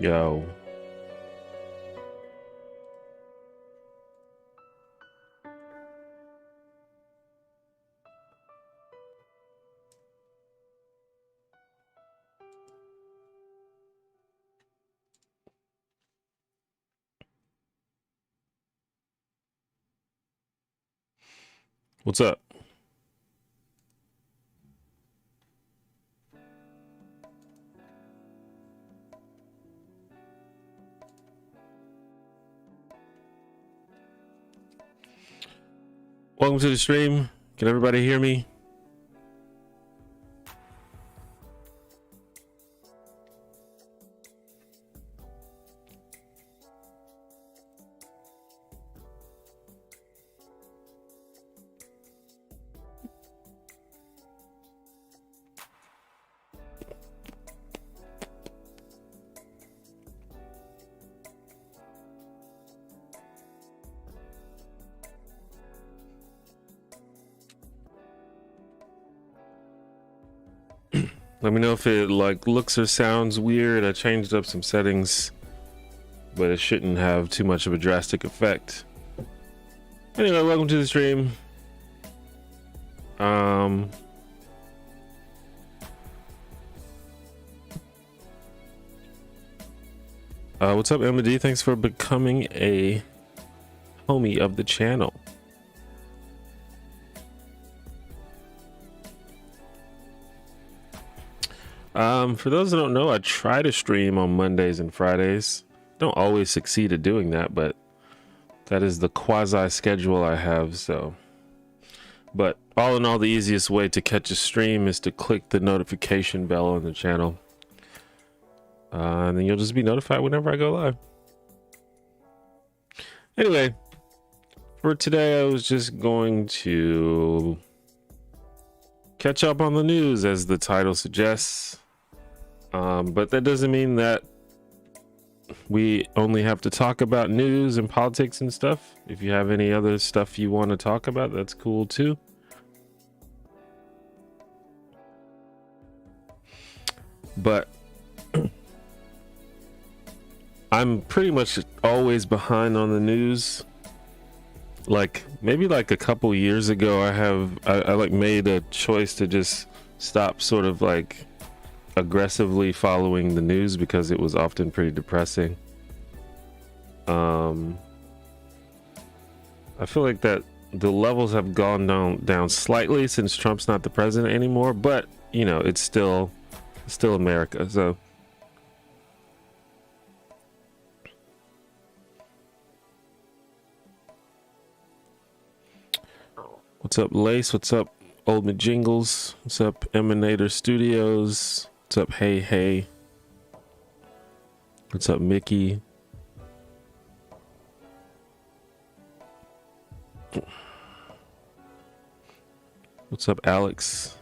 Yo. What's up? Welcome to the stream. Can everybody hear me? Let me know if it like looks or sounds weird. I changed up some settings, but it shouldn't have too much of a drastic effect. Anyway, welcome to the stream. What's up, Emma D? Thanks for becoming a homie of the channel. For those that don't know, I try to stream on Mondays and Fridays. Don't always succeed at doing that, but that is the quasi schedule I have. So, but all in all, the easiest way to catch a stream is to click the notification bell on the channel, and then you'll just be notified whenever I go live. Anyway, for today, I was just going to catch up on the news, as the title suggests. But that doesn't mean that we only have to talk about news and politics and stuff. If you have any other stuff you want to talk about, that's cool too. But I'm pretty much always behind on the news. Like maybe like a couple years ago, I like made a choice to just stop sort of like aggressively following the news because it was often pretty depressing. I feel like that the levels have gone down slightly since Trump's not the president anymore, but you know, it's still America. So what's up, Lace? What's up, Old McJingles? What's up, Emanator Studios? What's up, Hey? What's up, Mickey? What's up, Alex?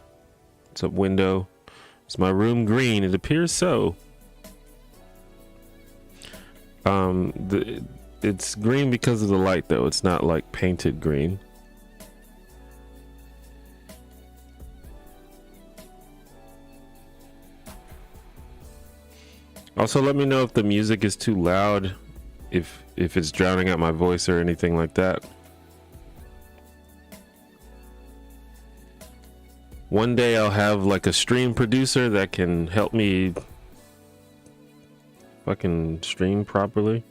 What's up, Window? Is my room green? It appears so. It's green because of the light, though. It's not like painted green. Also, let me know if the music is too loud, if it's drowning out my voice or anything like that. One day I'll have like a stream producer that can help me fucking stream properly,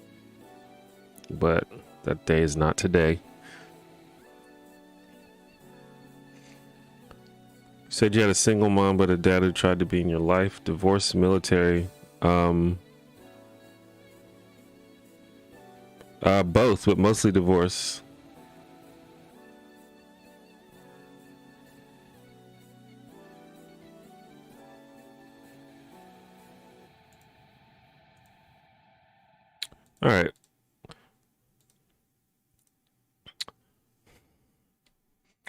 but that day is not today. You said you had a single mom but a dad who tried to be in your life. Divorce, military. Both, but mostly divorce. All right.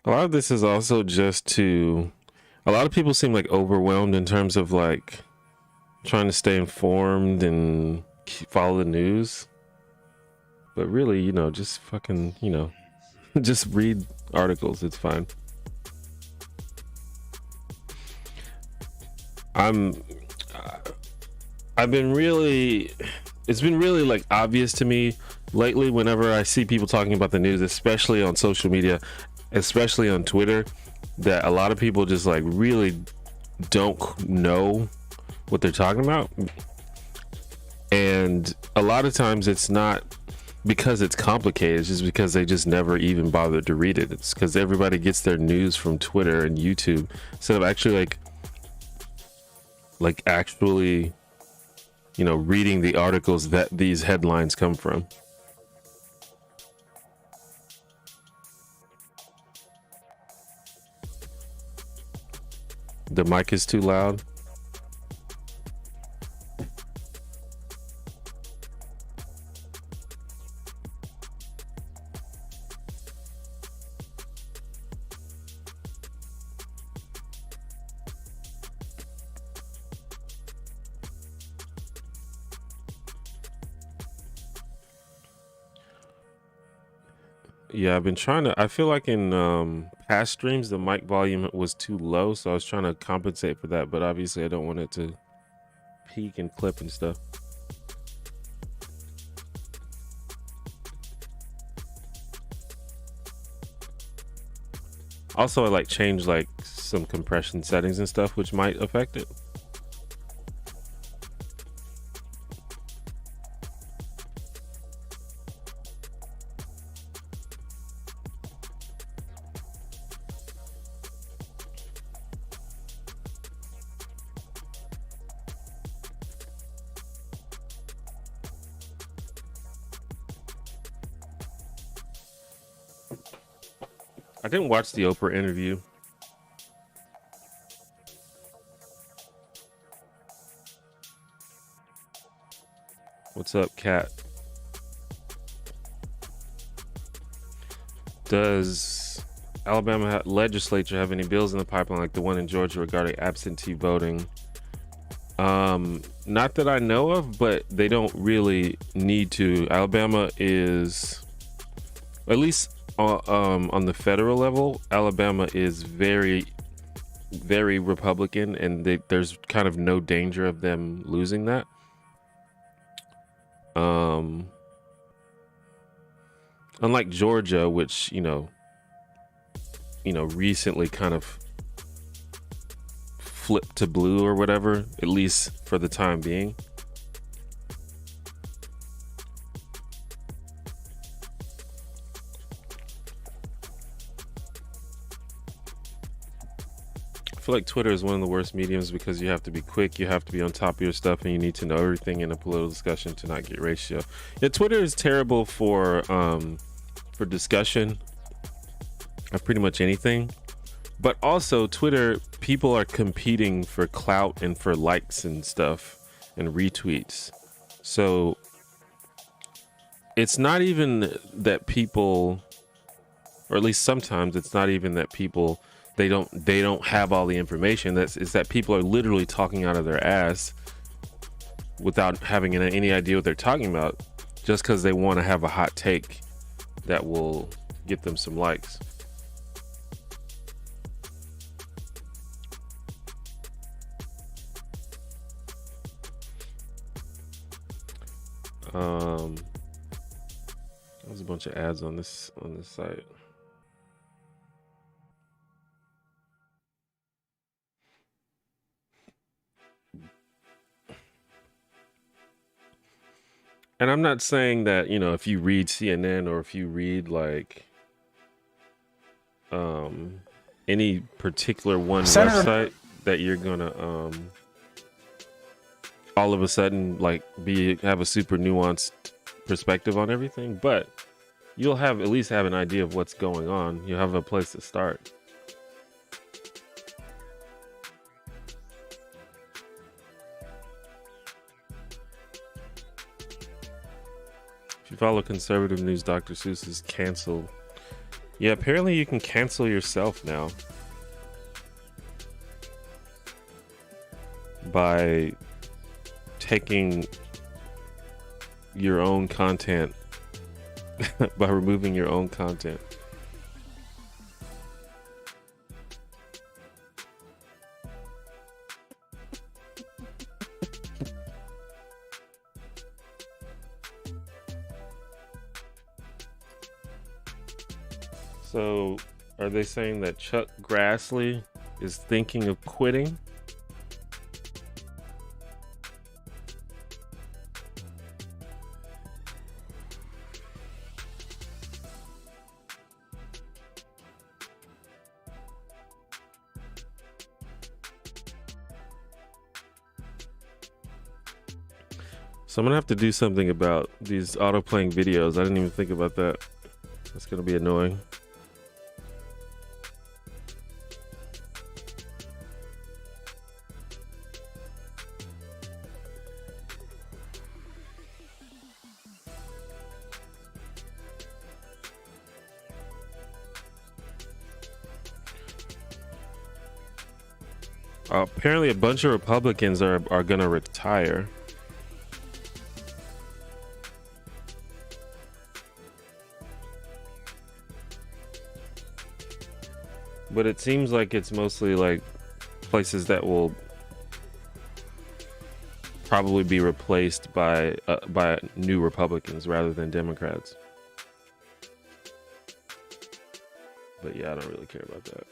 A lot of this is also just to, a lot of people seem like overwhelmed in terms of like trying to stay informed and follow the news. But really, you know, just fucking, you know, just read articles. It's fine. I've been really, it's been really like obvious to me lately whenever I see people talking about the news, especially on social media, especially on Twitter, that a lot of people just like really don't know what they're talking about. And a lot of times it's not because it's complicated, it's just because they just never even bothered to read it. It's because everybody gets their news from Twitter and YouTube instead of actually like actually, you know, reading the articles that these headlines come from. The mic is too loud. Yeah, I've been trying to, I feel like in past streams the mic volume was too low, so I was trying to compensate for that, but obviously I don't want it to peak and clip and stuff. Also, I like changed like some compression settings and stuff, which might affect it. I didn't watch the Oprah interview. What's up, Kat? Does Alabama legislature have any bills in the pipeline like the one in Georgia regarding absentee voting? Not that I know of, but they don't really need to. Alabama is, at least on the federal level, Alabama is very, very Republican, and there's kind of no danger of them losing that. Unlike Georgia, which you know, recently kind of flipped to blue or whatever, at least for the time being. I feel like Twitter is one of the worst mediums because you have to be quick, you have to be on top of your stuff, and you need to know everything in a political discussion to not get ratio. Yeah, Twitter is terrible for discussion of pretty much anything, but also Twitter, people are competing for clout and for likes and stuff and retweets. So it's not even that people, or at least sometimes it's not even that people, they don't have all the information. It's that people are literally talking out of their ass without having any idea what they're talking about, just because they want to have a hot take that will get them some likes. There's a bunch of ads on this site. And I'm not saying that, you know, if you read CNN or if you read like any particular one website that you're gonna all of a sudden like have a super nuanced perspective on everything, but you'll at least have an idea of what's going on. You'll have a place to start. If you follow conservative news, Dr. Seuss is canceled. Yeah, apparently you can cancel yourself now by taking your own content, by removing your own content. So, are they saying that Chuck Grassley is thinking of quitting? So I'm gonna have to do something about these auto-playing videos. I didn't even think about that. That's gonna be annoying. Apparently a bunch of Republicans are gonna retire. But it seems like it's mostly like places that will probably be replaced by new Republicans rather than Democrats. But yeah, I don't really care about that.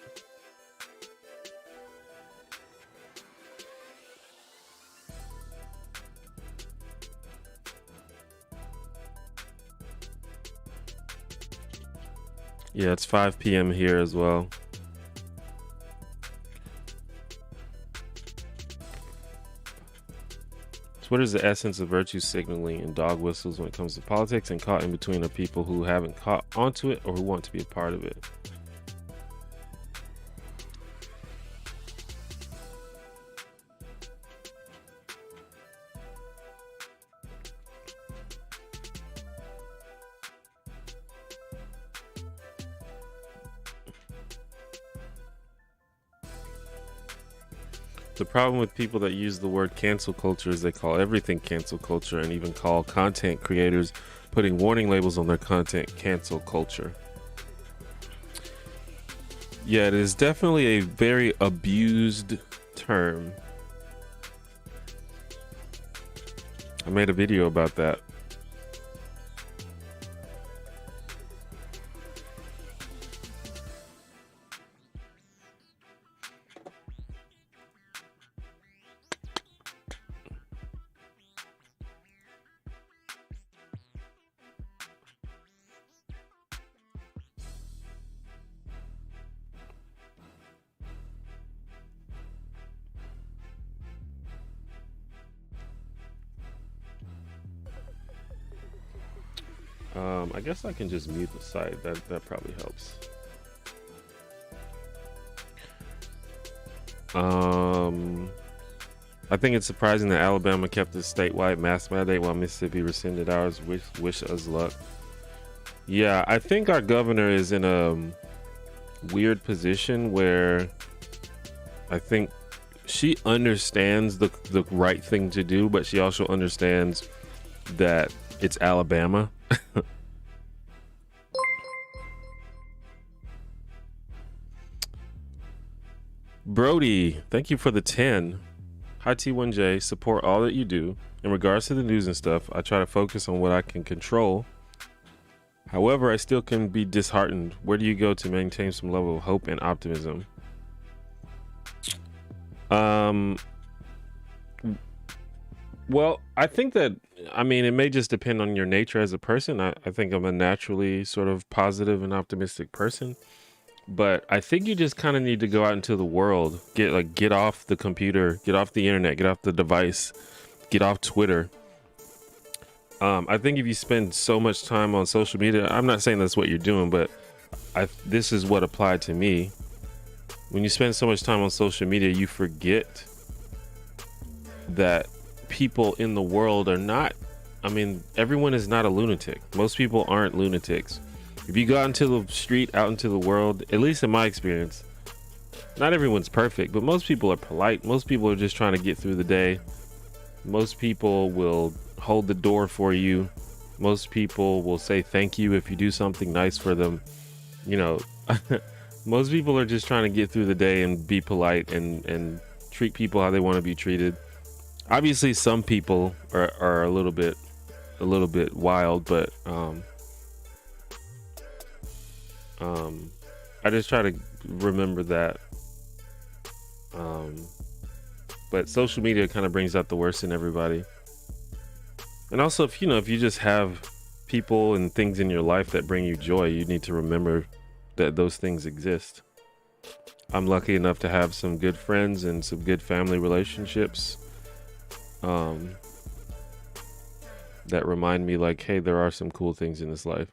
Yeah, it's 5 p.m. here as well. So what is the essence of virtue signaling and dog whistles when it comes to politics? And caught in between are people who haven't caught onto it or who want to be a part of it. The problem with people that use the word cancel culture is they call everything cancel culture and even call content creators putting warning labels on their content cancel culture. Yeah, it is definitely a very abused term. I made a video about that. I guess I can just mute the site. That probably helps. I think it's surprising that Alabama kept a statewide mask mandate while Mississippi rescinded ours. Wish us luck. Yeah, I think our governor is in a weird position where I think she understands the right thing to do, but she also understands that it's Alabama. Brody, thank you for the 10. Hi T1J, support all that you do. In regards to the news and stuff, I try to focus on what I can control. However, I still can be disheartened. Where do you go to maintain some level of hope and optimism? Well, I think that, I mean, it may just depend on your nature as a person. I think I'm a naturally sort of positive and optimistic person. But I think you just kind of need to go out into the world, get off the computer, get off the internet, get off the device, get off Twitter. I think if you spend so much time on social media, I'm not saying that's what you're doing, but this is what applied to me. When you spend so much time on social media, you forget that people in the world are not, I mean, everyone is not a lunatic. Most people aren't lunatics. If you go out into the street, out into the world, at least in my experience, not everyone's perfect, but most people are polite. Most people are just trying to get through the day. Most people will hold the door for you. Most people will say thank you if you do something nice for them. You know, most people are just trying to get through the day and be polite and treat people how they want to be treated. Obviously, some people are a little bit wild, but I just try to remember that. But social media kind of brings out the worst in everybody. And also, if you just have people and things in your life that bring you joy, you need to remember that those things exist. I'm lucky enough to have some good friends and some good family relationships that remind me, like, hey, there are some cool things in this life.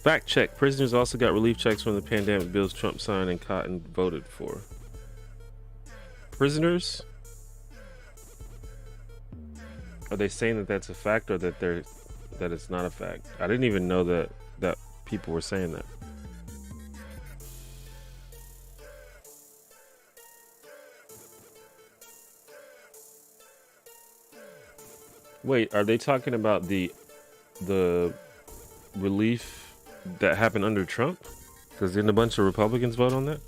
Fact check. Prisoners also got relief checks from the pandemic bills Trump signed and Cotton voted for. Prisoners? Are they saying that that's a fact, or that it's not a fact? I didn't even know that people were saying that. Wait, are they talking about the relief that happened under Trump? Because didn't a bunch of Republicans vote on that?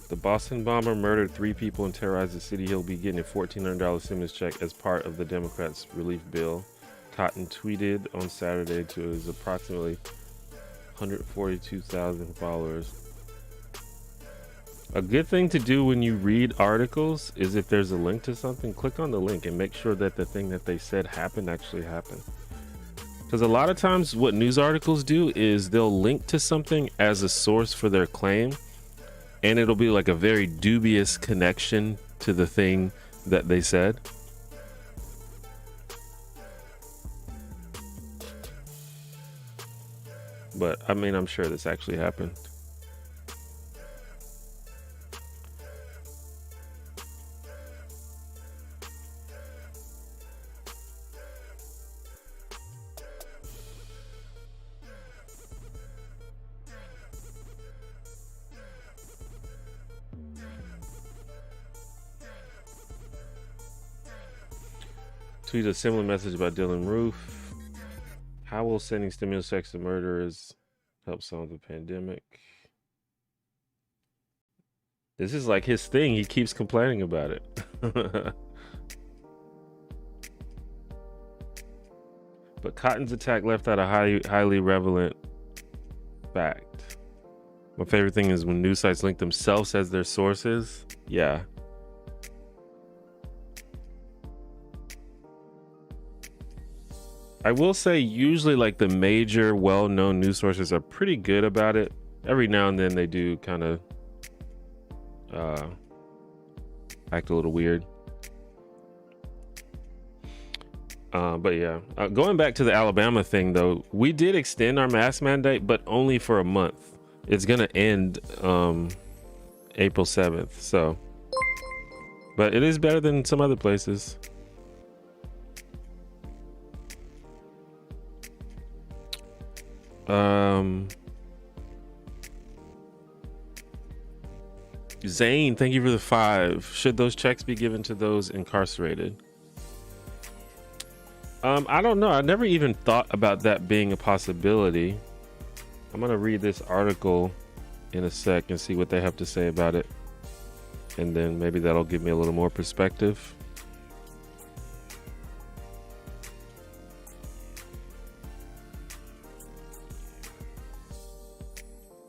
The Boston bomber murdered 3 people and terrorized the city. He'll be getting a $1,400 stimulus check as part of the Democrats' relief bill. Cotton tweeted on Saturday to his approximately 142,000 followers. A good thing to do when you read articles is, if there's a link to something, click on the link and make sure that the thing that they said happened actually happened. Because a lot of times what news articles do is they'll link to something as a source for their claim, and it'll be like a very dubious connection to the thing that they said. But I mean, I'm sure this actually happened. Tweet a similar message about Dylan Roof. How will sending stimulus checks to murderers help solve the pandemic? This is like his thing. He keeps complaining about it. But Cotton's attack left out a highly relevant fact. My favorite thing is when news sites link themselves as their sources. Yeah. I will say, usually like the major well-known news sources are pretty good about it. Every now and then they do kind of act a little weird. But yeah, going back to the Alabama thing though, we did extend our mask mandate, but only for a month. It's gonna end April 7th. So, but it is better than some other places. Zane, thank you for the 5. Should those checks be given to those incarcerated? I don't know. I never even thought about that being a possibility. I'm gonna read this article in a sec and see what they have to say about it, and then maybe that'll give me a little more perspective.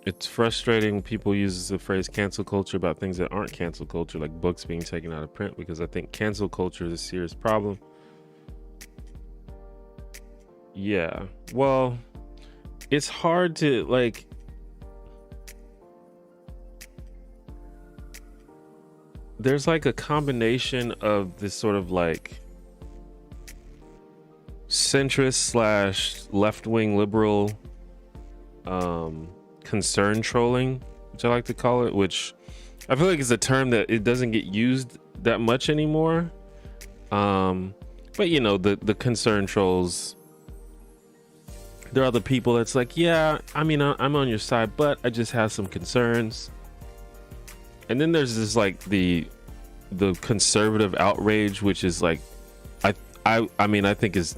It's frustrating people use the phrase cancel culture about things that aren't cancel culture, like books being taken out of print, because I think cancel culture is a serious problem. Yeah, well, it's hard to like, there's like a combination of this sort of like centrist slash left-wing liberal concern trolling, which I like to call it, which I feel like is a term that it doesn't get used that much anymore. But you know, the concern trolls there are other people that's like, yeah, I mean, I'm on your side, but I just have some concerns. And then there's this like the conservative outrage, which is like, I mean, I think is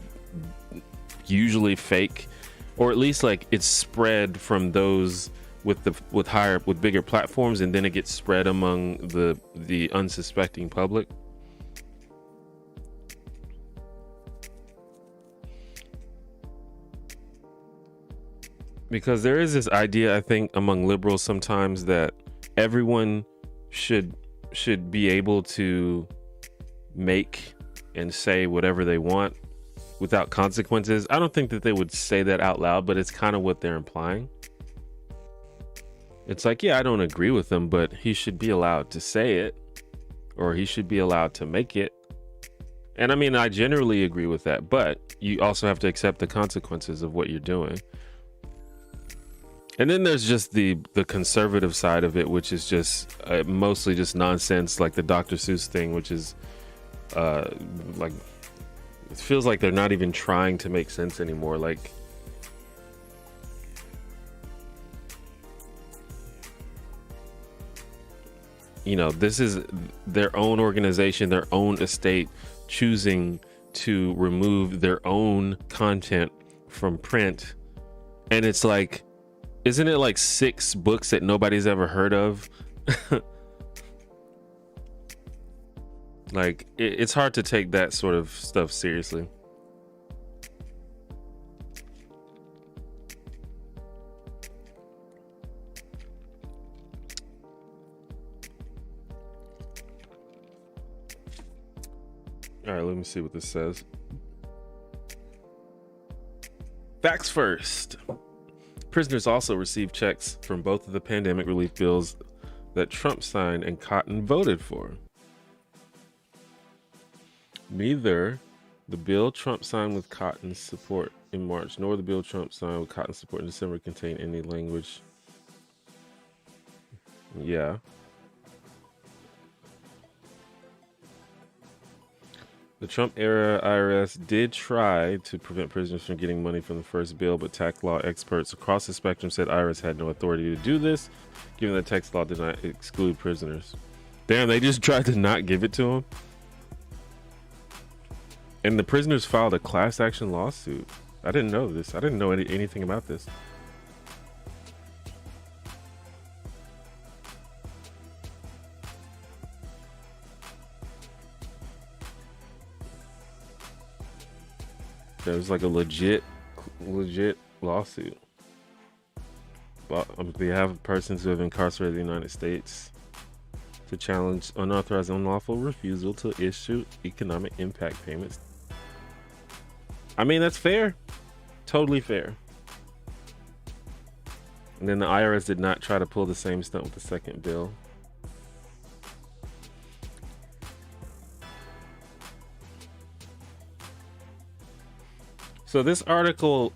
usually fake, or at least like it's spread from those with bigger platforms, and then it gets spread among the unsuspecting public. Because there is this idea, I think, among liberals sometimes that everyone should be able to make and say whatever they want without consequences. I don't think that they would say that out loud, but it's kind of what they're implying. It's like, yeah, I don't agree with him, but he should be allowed to say it, or he should be allowed to make it. And I mean, I generally agree with that, but you also have to accept the consequences of what you're doing. And then there's just the conservative side of it, which is just mostly just nonsense, like the Dr. Seuss thing, which is like, it feels like they're not even trying to make sense anymore. Like, you know, this is their own organization, their own estate, choosing to remove their own content from print. And it's like, isn't it like 6 books that nobody's ever heard of? Like, it's hard to take that sort of stuff seriously. All right, let me see what this says. Facts first. Prisoners also received checks from both of the pandemic relief bills that Trump signed and Cotton voted for. Neither the bill Trump signed with Cotton's support in March nor the bill Trump signed with Cotton's support in December contain any language. Yeah. The Trump era IRS did try to prevent prisoners from getting money from the first bill, but tax law experts across the spectrum said IRS had no authority to do this, given that tax law did not exclude prisoners. Damn, they just tried to not give it to them. And the prisoners filed a class action lawsuit. I didn't know this. I didn't know anything about this. There's like a legit lawsuit. But they have persons who have incarcerated in the United States to challenge unauthorized, unlawful refusal to issue economic impact payments. I mean, that's fair. Totally fair. And then the IRS did not try to pull the same stunt with the second bill. So this article,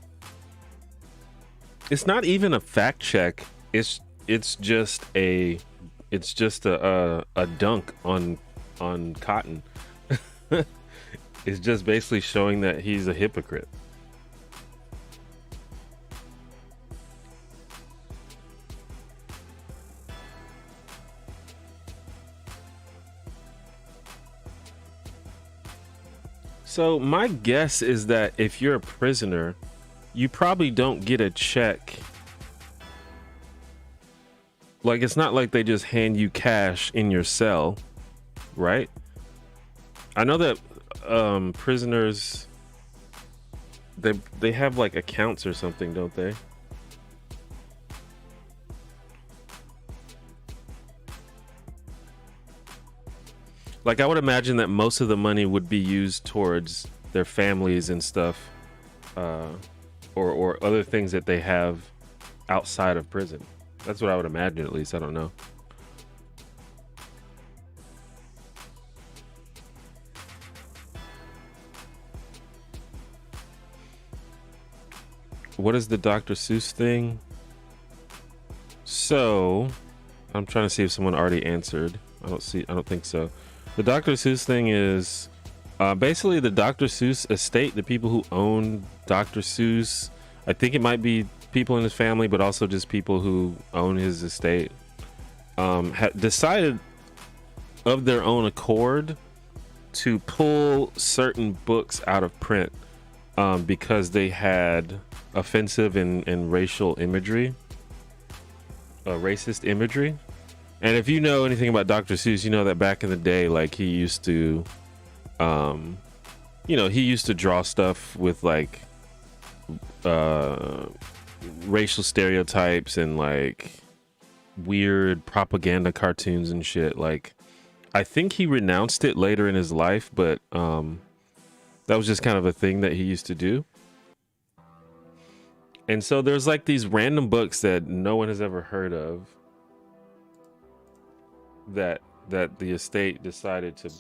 it's not even a fact check. It's just a dunk on Cotton. It's just basically showing that he's a hypocrite. So my guess is that if you're a prisoner, you probably don't get a check. Like, it's not like they just hand you cash in your cell, right? I know that prisoners, they have like accounts or something, don't they? Like, I would imagine that most of the money would be used towards their families and stuff, or other things that they have outside of prison. That's what I would imagine, at least. I don't know. What is the Dr. Seuss thing? So, I'm trying to see if someone already answered. I don't think so. The Dr. Seuss thing is basically the Dr. Seuss estate, the people who own Dr. Seuss, I think it might be people in his family, but also just people who own his estate, decided of their own accord to pull certain books out of print because they had offensive and racial imagery, racist imagery. And if you know anything about Dr. Seuss, you know that back in the day, like he used to, he used to draw stuff with like racial stereotypes and like weird propaganda cartoons and shit. Like, I think he renounced it later in his life, but that was just kind of a thing that he used to do. And so there's like these random books that no one has ever heard of that the estate decided to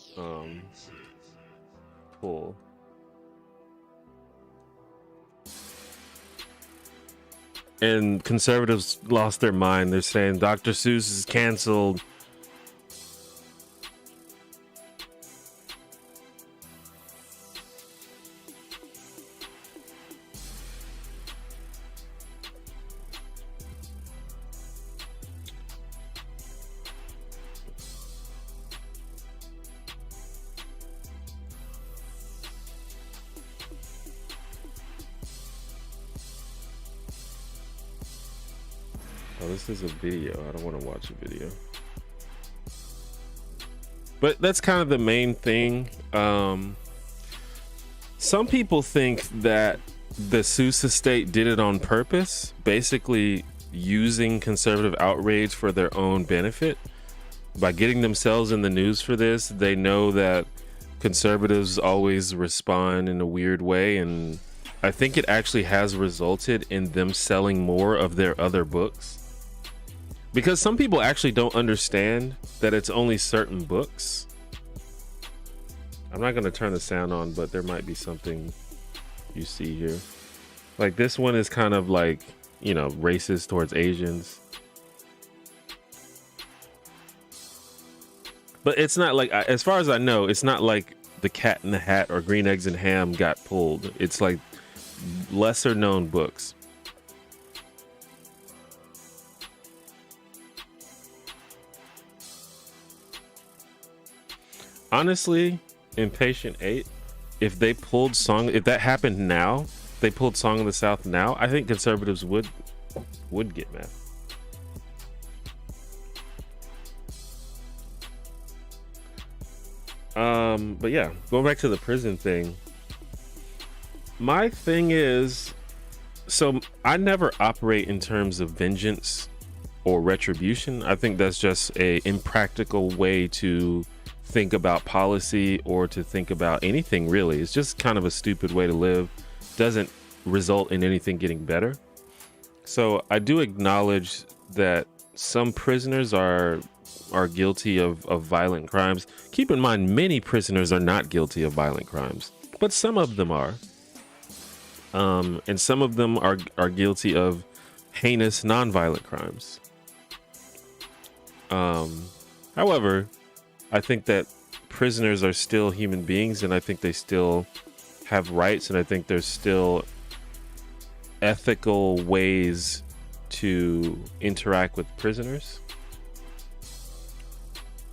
pull. And conservatives lost their mind. They're saying Dr. Seuss is canceled. Oh, this is a video. I don't want to watch a video. But that's kind of the main thing. Some people think that the Seuss estate did it on purpose, basically using conservative outrage for their own benefit. By getting themselves in the news for this, they know that conservatives always respond in a weird way, and I think it actually has resulted in them selling more of their other books. Because some people actually don't understand that it's only certain books. I'm not going to turn the sound on, but there might be something you see here. Like this one is kind of like, racist towards Asians. But it's not like, as far as I know, it's not like The Cat in the Hat or Green Eggs and Ham got pulled. It's like lesser known books. Honestly, Impatient 8, if they pulled if that happened now, they pulled Song of the South now, I think conservatives would get mad. But yeah, going back to the prison thing. My thing is, so I never operate in terms of vengeance or retribution. I think that's just a impractical way to think about policy or to think about anything, really. It's just kind of a stupid way to live. Doesn't result in anything getting better. So I do acknowledge that some prisoners are guilty of violent crimes. Keep in mind, many prisoners are not guilty of violent crimes, but some of them are. And some of them are guilty of heinous non-violent crimes. However, I think that prisoners are still human beings, and I think they still have rights, and I think there's still ethical ways to interact with prisoners,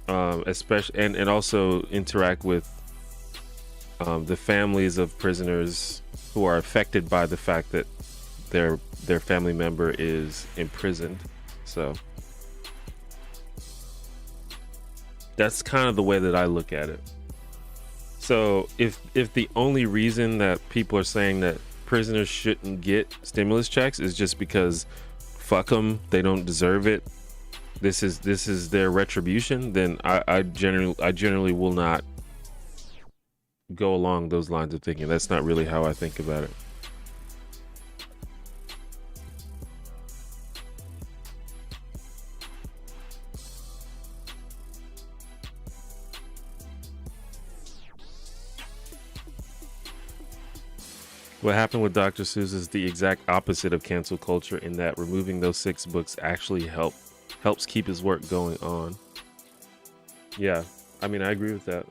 especially and also interact with the families of prisoners who are affected by the fact that their family member is imprisoned. So that's kind of the way that I look at it. So if the only reason that people are saying that prisoners shouldn't get stimulus checks is just because fuck them, they don't deserve it, this is their retribution, then I generally will not go along those lines of thinking. That's not really how I think about it. What happened with Dr. Seuss is the exact opposite of cancel culture, in that removing those 6 books actually helps keep his work going on. Yeah, I mean, I agree with that.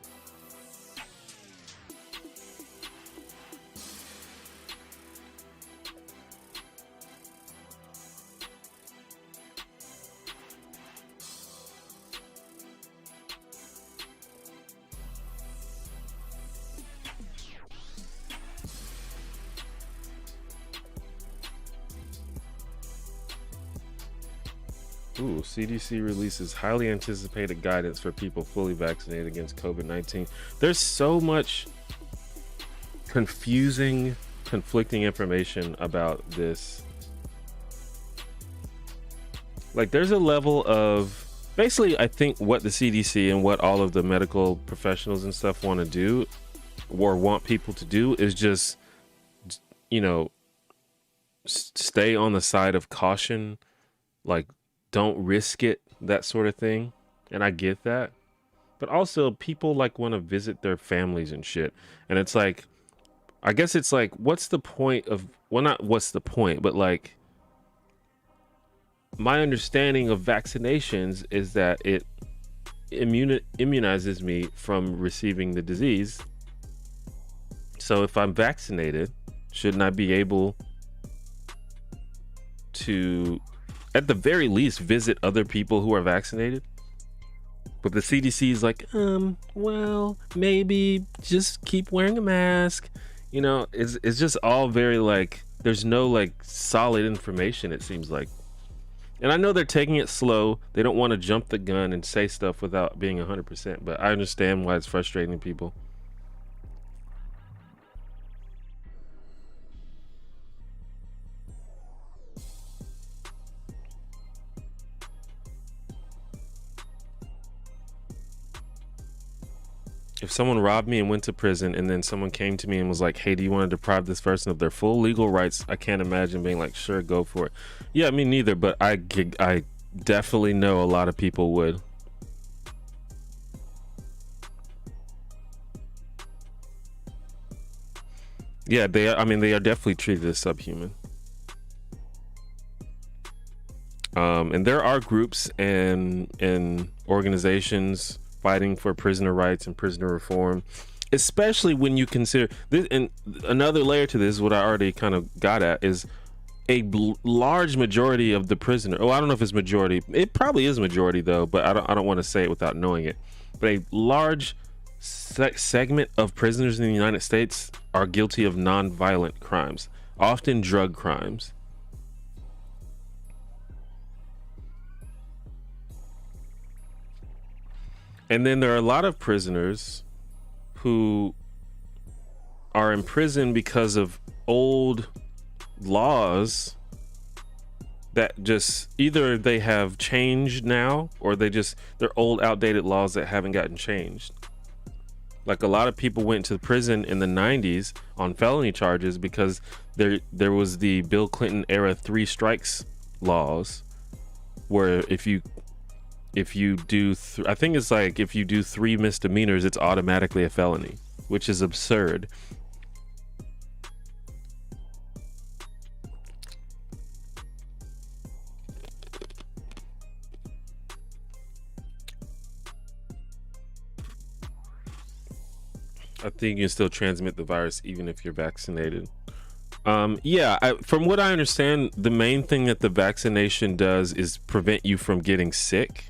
Ooh, CDC releases highly anticipated guidance for people fully vaccinated against COVID-19. There's so much confusing, conflicting information about this. Like, there's a level of basically, I think what the CDC and what all of the medical professionals and stuff want to do or want people to do is just, you know, stay on the side of caution, like don't risk it, that sort of thing. And I get that. But also people like want to visit their families and shit. And it's like, I guess it's like, what's the point of, well, not what's the point, but like, my understanding of vaccinations is that it immunizes me from receiving the disease. So if I'm vaccinated, shouldn't I be able to, at the very least, visit other people who are vaccinated? But the CDC is like, well, maybe just keep wearing a mask. You know, it's just all very like, there's no like solid information, it seems like. And I know they're taking it slow. They don't want to jump the gun and say stuff without being 100%, but I understand why it's frustrating people. If someone robbed me and went to prison and then someone came to me and was like, hey, do you want to deprive this person of their full legal rights? I can't imagine being like, sure, go for it. Yeah, me neither, but I definitely know a lot of people would. Yeah, they are definitely treated as subhuman. And there are groups and organizations fighting for prisoner rights and prisoner reform, especially when you consider this. And another layer to this, what I already kind of got at, is a large majority of the prisoner. Oh, I don't know if it's majority. It probably is majority though, but I don't want to say it without knowing it. But a large segment of prisoners in the United States are guilty of non-violent crimes, often drug crimes. And then there are a lot of prisoners who are in prison because of old laws that just either they have changed now or they're old outdated laws that haven't gotten changed. Like a lot of people went to prison in the 90s on felony charges because there was the Bill Clinton era 3 strikes laws where if you do I think it's like if you do 3 misdemeanors, it's automatically a felony, which is absurd. I think you can still transmit the virus even if you're vaccinated. Yeah, from what I understand, the main thing that the vaccination does is prevent you from getting sick,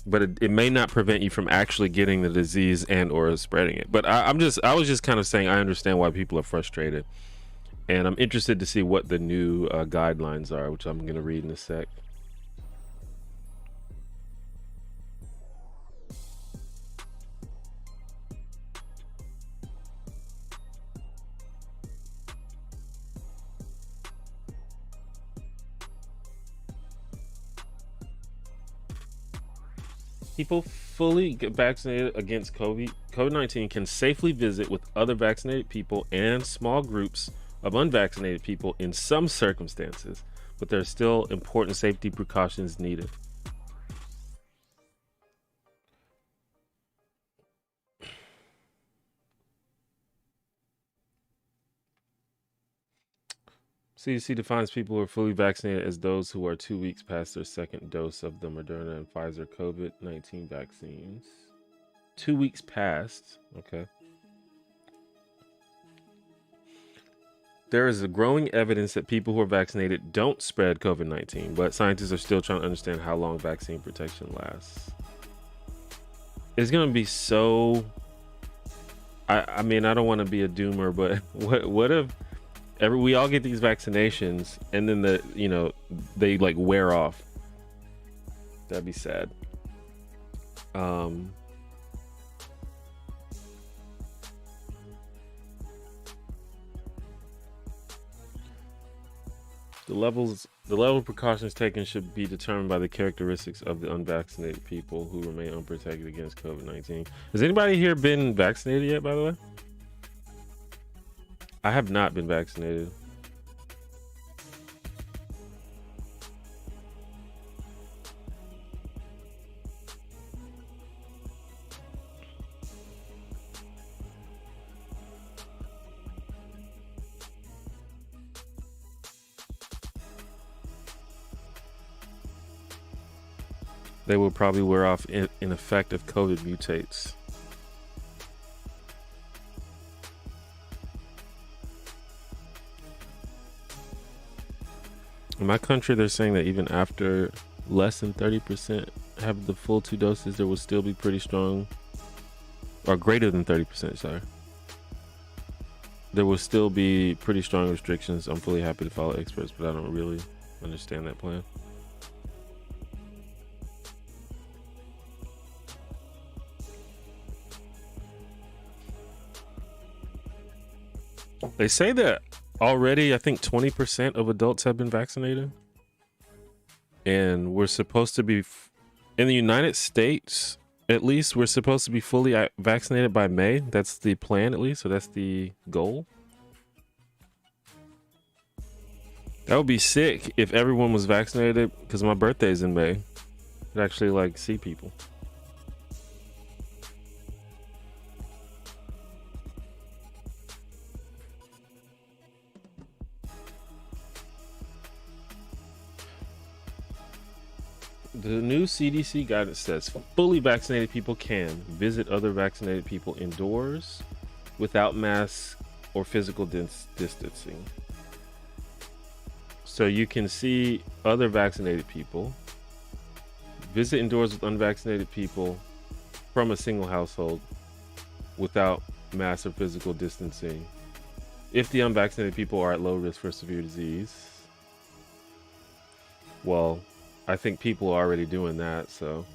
but it may not prevent you from actually getting the disease and or spreading it. But I was just kind of saying I understand why people are frustrated, and I'm interested to see what the new guidelines are, which I'm going to read in a sec. People fully get vaccinated against COVID-19 can safely visit with other vaccinated people and small groups of unvaccinated people in some circumstances, but there are still important safety precautions needed. CDC defines people who are fully vaccinated as those who are 2 weeks past their second dose of the Moderna and Pfizer COVID-19 vaccines. 2 weeks past, okay. There is a growing evidence that people who are vaccinated don't spread COVID-19, but scientists are still trying to understand how long vaccine protection lasts. It's gonna be so. I mean, I don't want to be a doomer, but what if we all get these vaccinations and then they like wear off, That'd be sad. The level of precautions taken should be determined by the characteristics of the unvaccinated people who remain unprotected against COVID-19. Has anybody here been vaccinated yet, by the way? I have not been vaccinated. They will probably wear off in effect if COVID mutates. In my country, they're saying that even after less than 30% have the full 2 doses, there will still be pretty strong, or greater than 30%, sorry. There will still be pretty strong restrictions. I'm fully happy to follow experts, but I don't really understand that plan. They say that already, I think 20% of adults have been vaccinated. And we're supposed to be, in the United States, at least, we're supposed to be fully vaccinated by May. That's the plan, at least. So that's the goal. That would be sick if everyone was vaccinated, because my birthday is in May. I'd actually like see people. The new CDC guidance says fully vaccinated people can visit other vaccinated people indoors without masks or physical distancing. So you can see other vaccinated people, visit indoors with unvaccinated people from a single household without mass or physical distancing if the unvaccinated people are at low risk for severe disease. Well, I think people are already doing that, so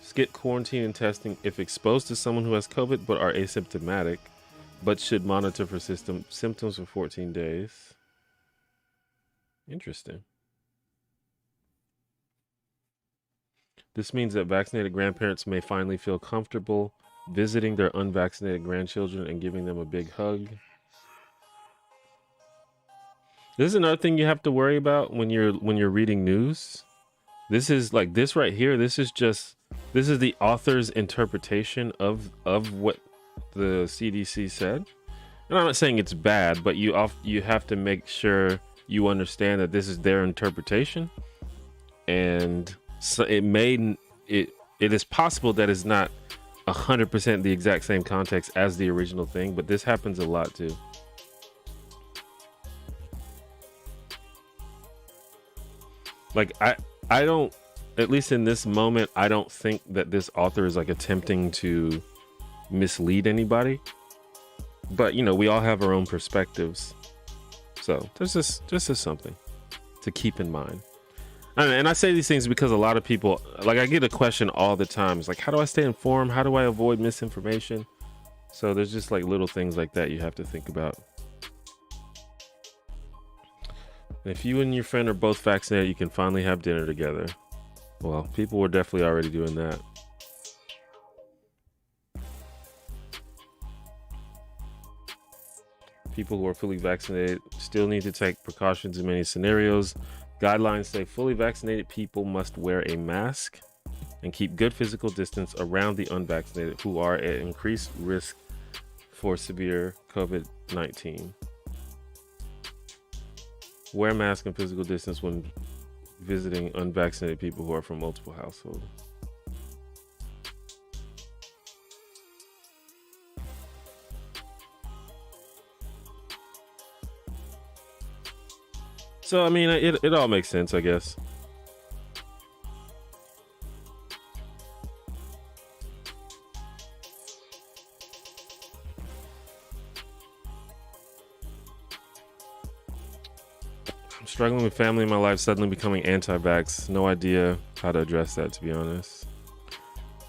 skip quarantine and testing if exposed to someone who has COVID but are asymptomatic, but should monitor for symptoms for 14 days. Interesting. This means that vaccinated grandparents may finally feel comfortable visiting their unvaccinated grandchildren and giving them a big hug. This is another thing you have to worry about when you're reading news. This is like this right here. This is the author's interpretation of what the CDC said. And I'm not saying it's bad, but you have to make sure you understand that this is their interpretation. And so it is possible that it's not 100% the exact same context as the original thing, but this happens a lot too. Like I don't, at least in this moment, I don't think that this author is like attempting to mislead anybody. But you know, we all have our own perspectives, so there's just something to keep in mind. And I say these things because a lot of people, like, I get a question all the time. It's like, how do I stay informed? How do I avoid misinformation? So there's just like little things like that you have to think about. And if you and your friend are both vaccinated, you can finally have dinner together. Well, people were definitely already doing that. People who are fully vaccinated still need to take precautions in many scenarios. Guidelines say fully vaccinated people must wear a mask and keep good physical distance around the unvaccinated who are at increased risk for severe COVID-19. Wear mask and physical distance when visiting unvaccinated people who are from multiple households. So, I mean, it all makes sense, I guess. I'm struggling with family in my life suddenly becoming anti-vax. No idea how to address that, to be honest.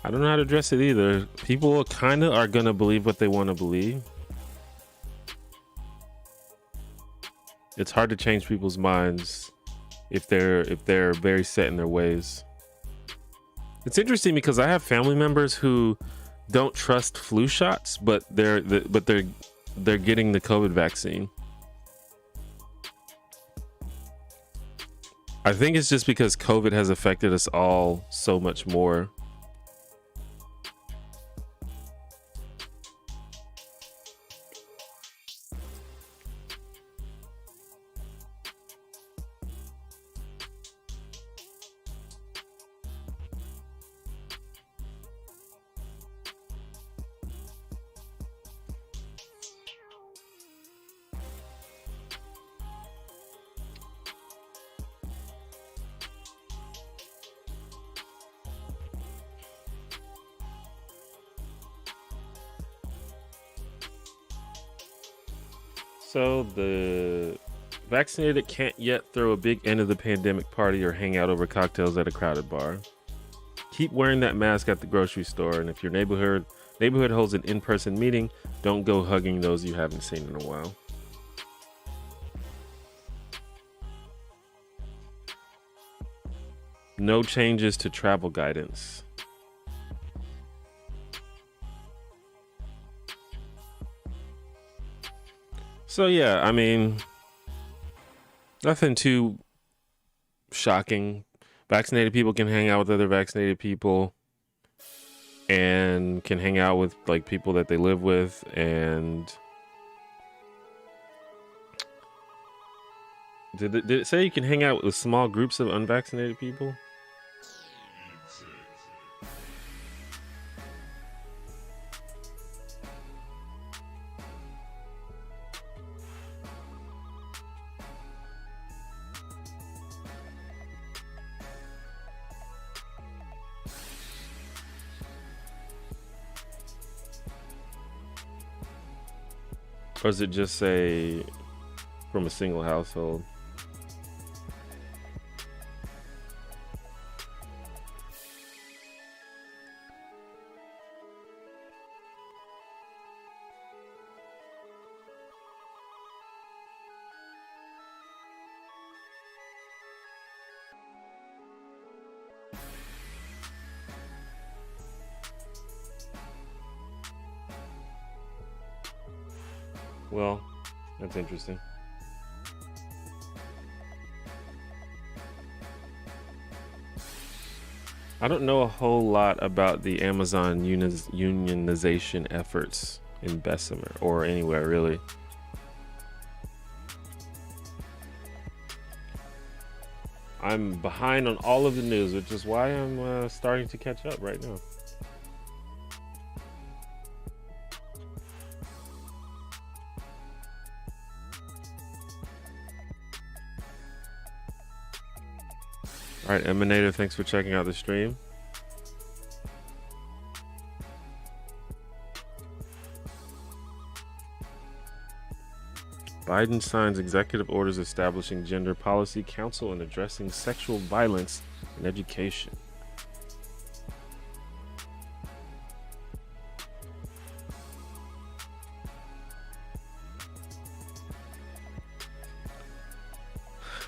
I don't know how to address it either. People kind of are gonna believe what they want to believe. It's hard to change people's minds if they're very set in their ways. It's interesting because I have family members who don't trust flu shots, but they're getting the COVID vaccine. I think it's just because COVID has affected us all so much more. So the vaccinated can't yet throw a big end of the pandemic party or hang out over cocktails at a crowded bar. Keep wearing that mask at the grocery store, and if your neighborhood holds an in-person meeting, don't go hugging those you haven't seen in a while. No changes to travel guidance. So yeah, I mean, nothing too shocking. Vaccinated people can hang out with other vaccinated people and can hang out with like people that they live with, and did it say you can hang out with small groups of unvaccinated people? Or does it just say from a single household? Well, that's interesting. I don't know a whole lot about the Amazon unionization efforts in Bessemer or anywhere really. I'm behind on all of the news, which is why I'm starting to catch up right now. All right, Emanator, thanks for checking out the stream. Biden signs executive orders establishing gender policy council and addressing sexual violence in education.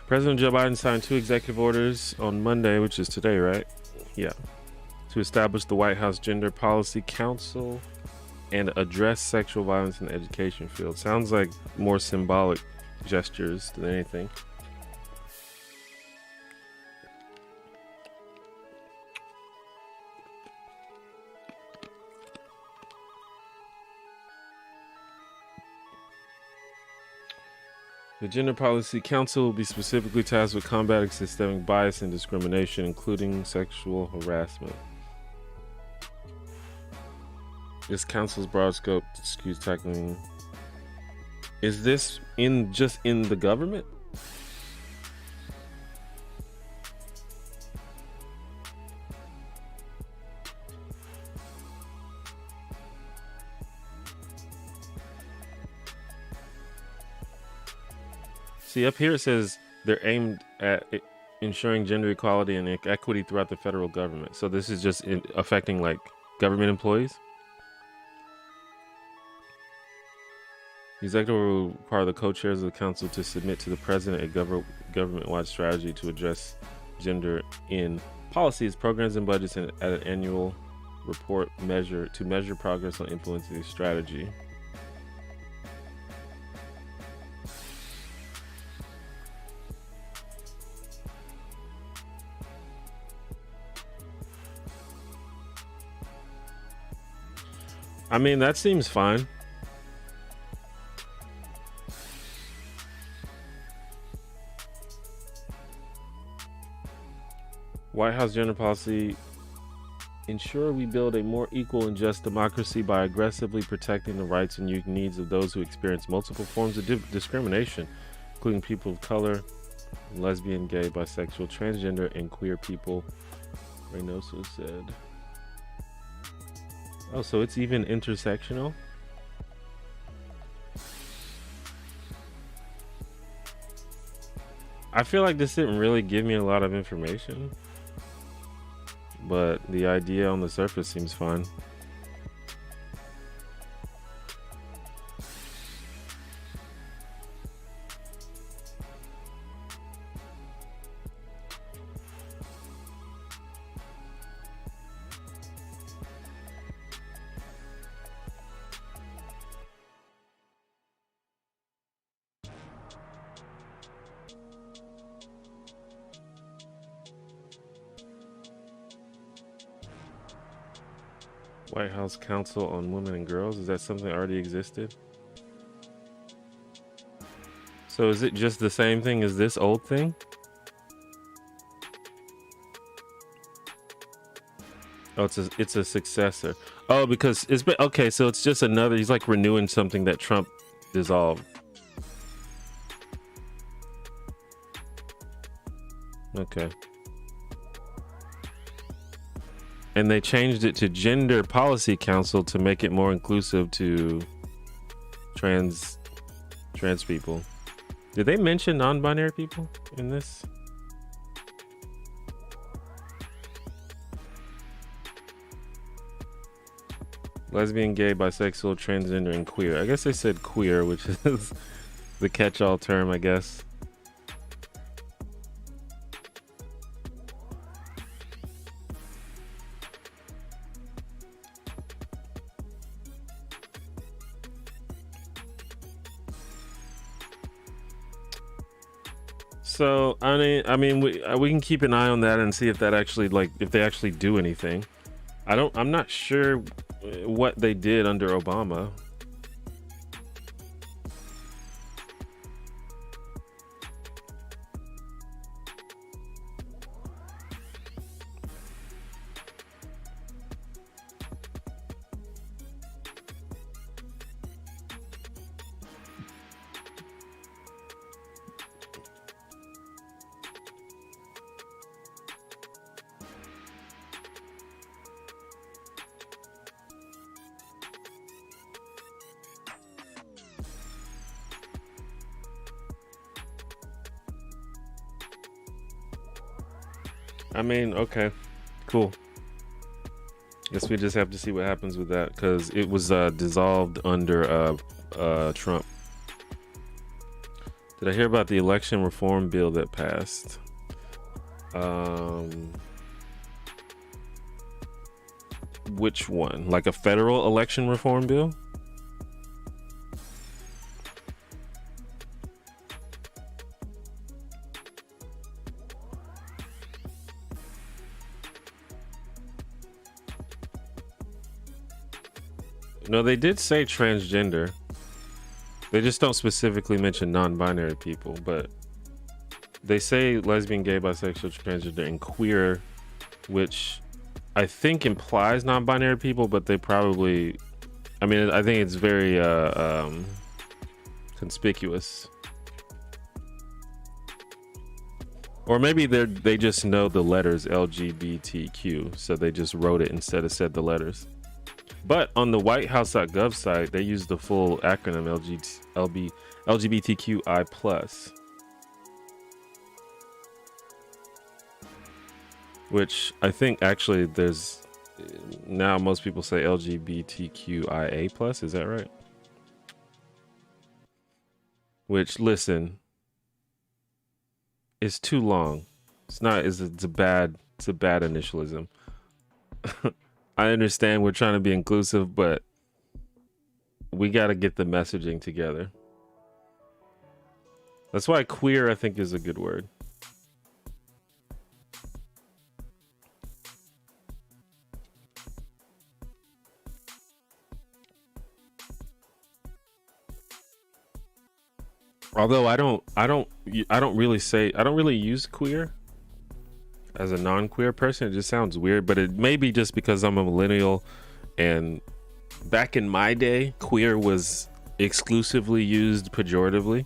President Joe Biden signed 2 executive orders on Monday, which is today, right? Yeah. To establish the White House Gender Policy Council and address sexual violence in the education field. Sounds like more symbolic gestures than anything. The Gender Policy Council will be specifically tasked with combating systemic bias and discrimination, including sexual harassment. This council's broad scope skews tackling. Is this just in the government? See, up here it says they're aimed at ensuring gender equality and equity throughout the federal government. So this is just affecting like government employees. The executive will require the co-chairs of the council to submit to the president a government-wide strategy to address gender in policies, programs, and budgets, and at an annual report to measure progress on implementing the strategy. I mean, that seems fine. White House gender policy: ensure we build a more equal and just democracy by aggressively protecting the rights and unique needs of those who experience multiple forms of discrimination, including people of color, lesbian, gay, bisexual, transgender, and queer people, Reynoso said. Oh, so it's even intersectional? I feel like this didn't really give me a lot of information, but the idea on the surface seems fine. White House Council on Women and Girls. Is that something that already existed? So is it just the same thing as this old thing? Oh, it's a successor. Oh, because it's been okay. So it's just another. He's like renewing something that Trump dissolved. Okay. And they changed it to Gender Policy Council to make it more inclusive to trans people. Did they mention non-binary people in this? Lesbian, gay, bisexual, transgender, and queer. I guess they said queer, which is the catch-all term, I guess. So I mean, we can keep an eye on that and see if that actually, like, if they actually do anything. I'm not sure what they did under Obama. I mean, okay, cool. Guess we just have to see what happens with that, because it was dissolved under Trump. Did I hear about the election reform bill that passed? Which one? Like a federal election reform bill? No, they did say transgender. They just don't specifically mention non-binary people, but they say lesbian, gay, bisexual, transgender, and queer, which I think implies non-binary people, but they probably, I mean, I think it's very conspicuous. Or maybe they just know the letters LGBTQ, so they just wrote it instead of said the letters. But on the whitehouse.gov site, they use the full acronym LGBTQI+. which I think actually there's now most people say LGBTQIA plus. Is that right? Which, listen, it's too long. It's not. It's a bad. It's a bad initialism. I understand we're trying to be inclusive, but we got to get the messaging together. That's why queer, I think, is a good word. Although I don't really use queer as a non-queer person. It just sounds weird, but it may be just because I'm a millennial, and back in my day, queer was exclusively used pejoratively.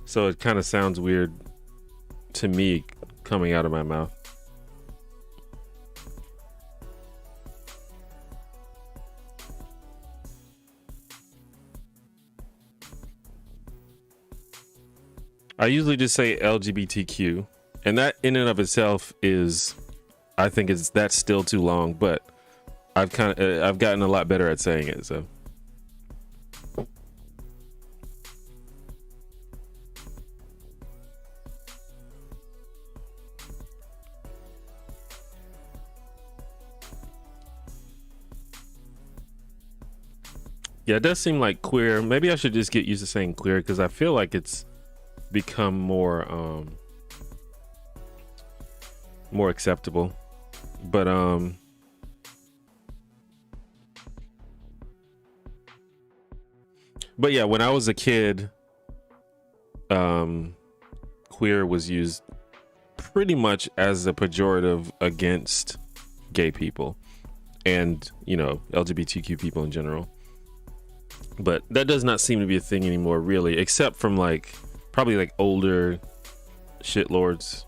So it kind of sounds weird to me coming out of my mouth. I usually just say LGBTQ, and that in and of itself is, I think that's still too long, but I've gotten a lot better at saying it. So yeah, it does seem like queer. Maybe I should just get used to saying queer, because I feel like it's become more acceptable. But yeah, when I was a kid, queer was used pretty much as a pejorative against gay people and, you know, LGBTQ people in general. But that does not seem to be a thing anymore, really, except from like probably like older shitlords.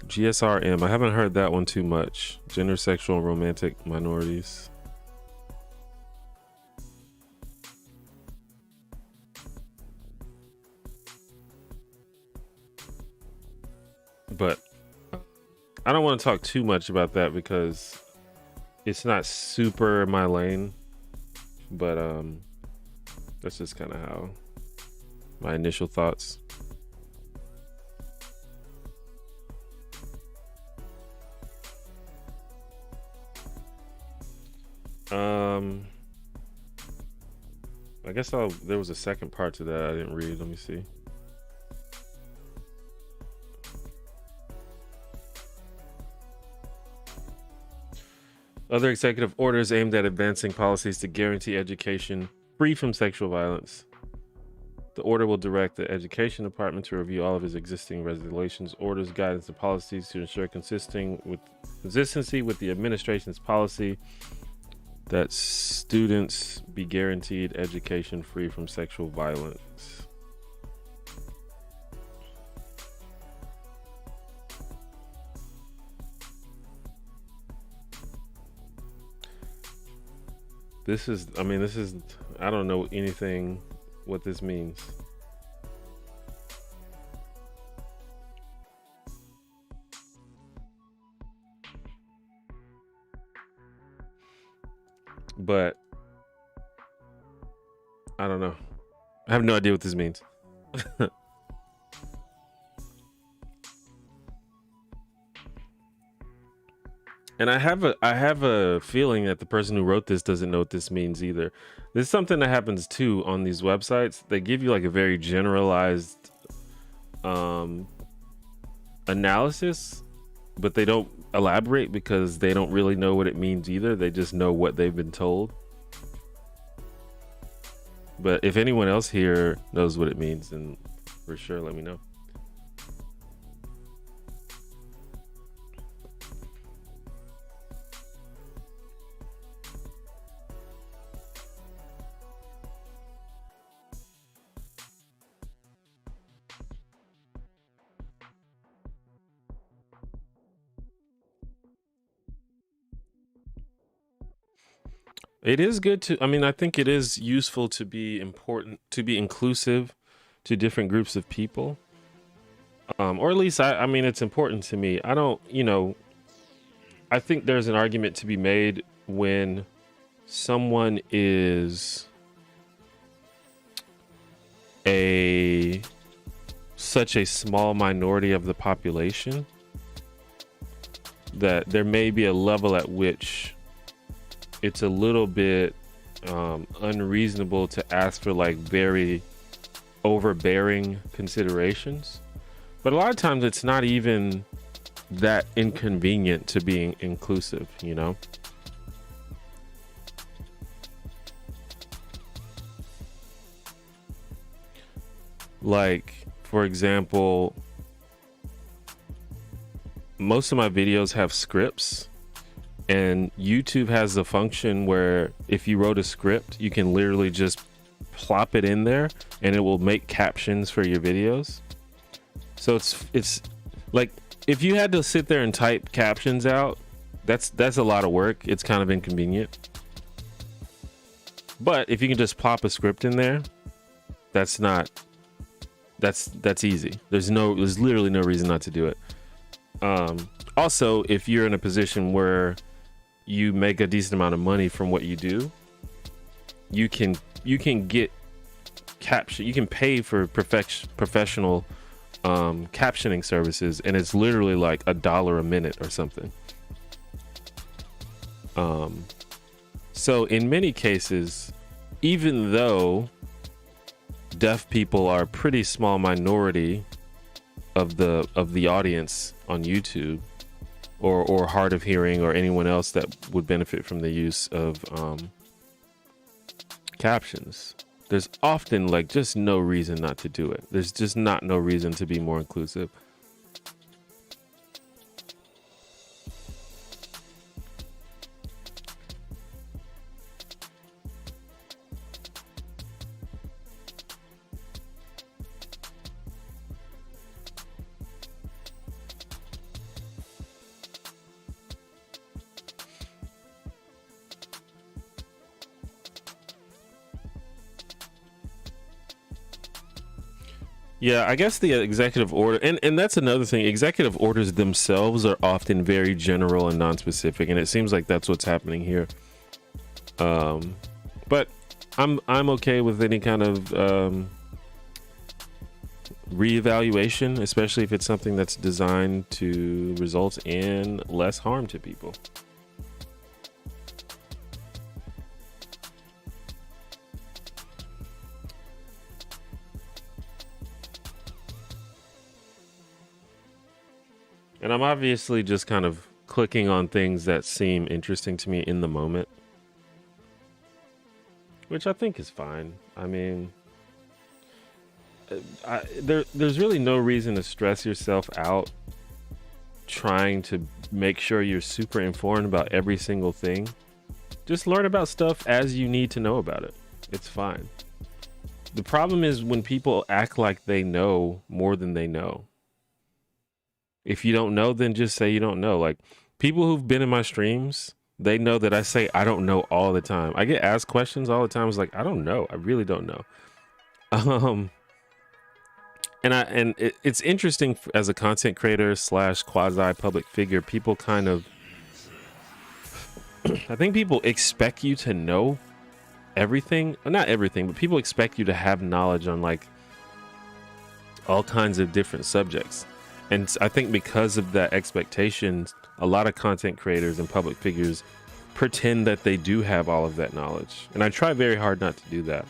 GSRM, I haven't heard that one too much. Gender, sexual, and romantic minorities. But I don't want to talk too much about that because it's not super my lane. But that's just kind of how my initial thoughts. I guess there was a second part to that I didn't read. Let me see. Other executive orders aimed at advancing policies to guarantee education free from sexual violence. The order will direct the Education Department to review all of its existing regulations, orders, guidance, and policies to ensure consistency with the administration's policy that students be guaranteed education free from sexual violence. I don't know anything what this means. But I don't know. I have no idea what this means. And I have a feeling that the person who wrote this doesn't know what this means either. This is something that happens too on these websites. They give you like a very generalized analysis, but they don't elaborate because they don't really know what it means either. They just know what they've been told. But if anyone else here knows what it means, then for sure let me know. It is good to, I mean, I think it is useful to be important, to be inclusive to different groups of people. Or at least I mean, it's important to me. I don't, you know, I think there's an argument to be made when someone is such a small minority of the population that there may be a level at which it's a little bit unreasonable to ask for like very overbearing considerations. But a lot of times it's not even that inconvenient to being inclusive, you know? Like, for example, most of my videos have scripts, and YouTube has the function where if you wrote a script, you can literally just plop it in there and it will make captions for your videos. So it's like, if you had to sit there and type captions out, that's a lot of work. It's kind of inconvenient. But if you can just plop a script in there, that's easy. There's literally no reason not to do it. Also, if you're in a position where you make a decent amount of money from what you do, you can get caption. You can pay for professional captioning services, and it's literally like $1 a minute or something. So in many cases, even though deaf people are a pretty small minority of the audience on YouTube, or hard of hearing, or anyone else that would benefit from the use of captions, there's often like just no reason not to do it. There's just no reason to be more inclusive. Yeah, I guess the executive order, and that's another thing. Executive orders themselves are often very general and non-specific, and it seems like that's what's happening here. But I'm okay with any kind of reevaluation, especially if it's something that's designed to result in less harm to people. And I'm obviously just kind of clicking on things that seem interesting to me in the moment, which I think is fine. I mean, there's really no reason to stress yourself out trying to make sure you're super informed about every single thing. Just learn about stuff as you need to know about it. It's fine. The problem is when people act like they know more than they know. If you don't know, then just say you don't know. Like, people who've been in my streams, they know that I say I don't know all the time. I get asked questions all the time. It's like, I don't know. I really don't know. And it's interesting as a content creator / quasi public figure. People kind of, I think people expect you to know everything. Well, not everything, but people expect you to have knowledge on like all kinds of different subjects. And I think because of that expectation, a lot of content creators and public figures pretend that they do have all of that knowledge. And I try very hard not to do that.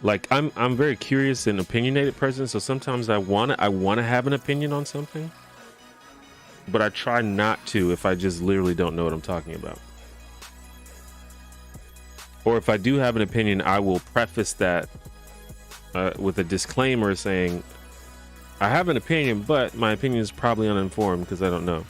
Like, I'm very curious and opinionated person, so sometimes I want to have an opinion on something, but I try not to if I just literally don't know what I'm talking about. Or if I do have an opinion, I will preface that with a disclaimer saying, I have an opinion, but my opinion is probably uninformed because I don't know.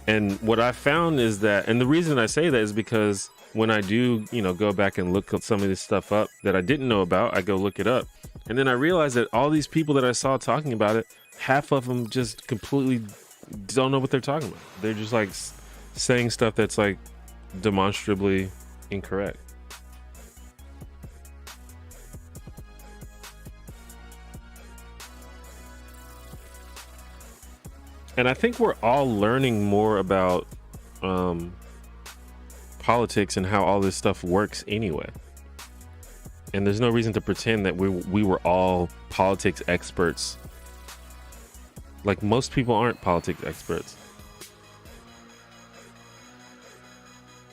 And what I found is that, and the reason I say that is because when I do, you know, go back and look some of this stuff up that I didn't know about, I go look it up. And then I realized that all these people that I saw talking about it, half of them just completely don't know what they're talking about. They're just like saying stuff that's like demonstrably incorrect. And I think we're all learning more about politics and how all this stuff works anyway. And there's no reason to pretend that we were all politics experts. Like, most people aren't politics experts.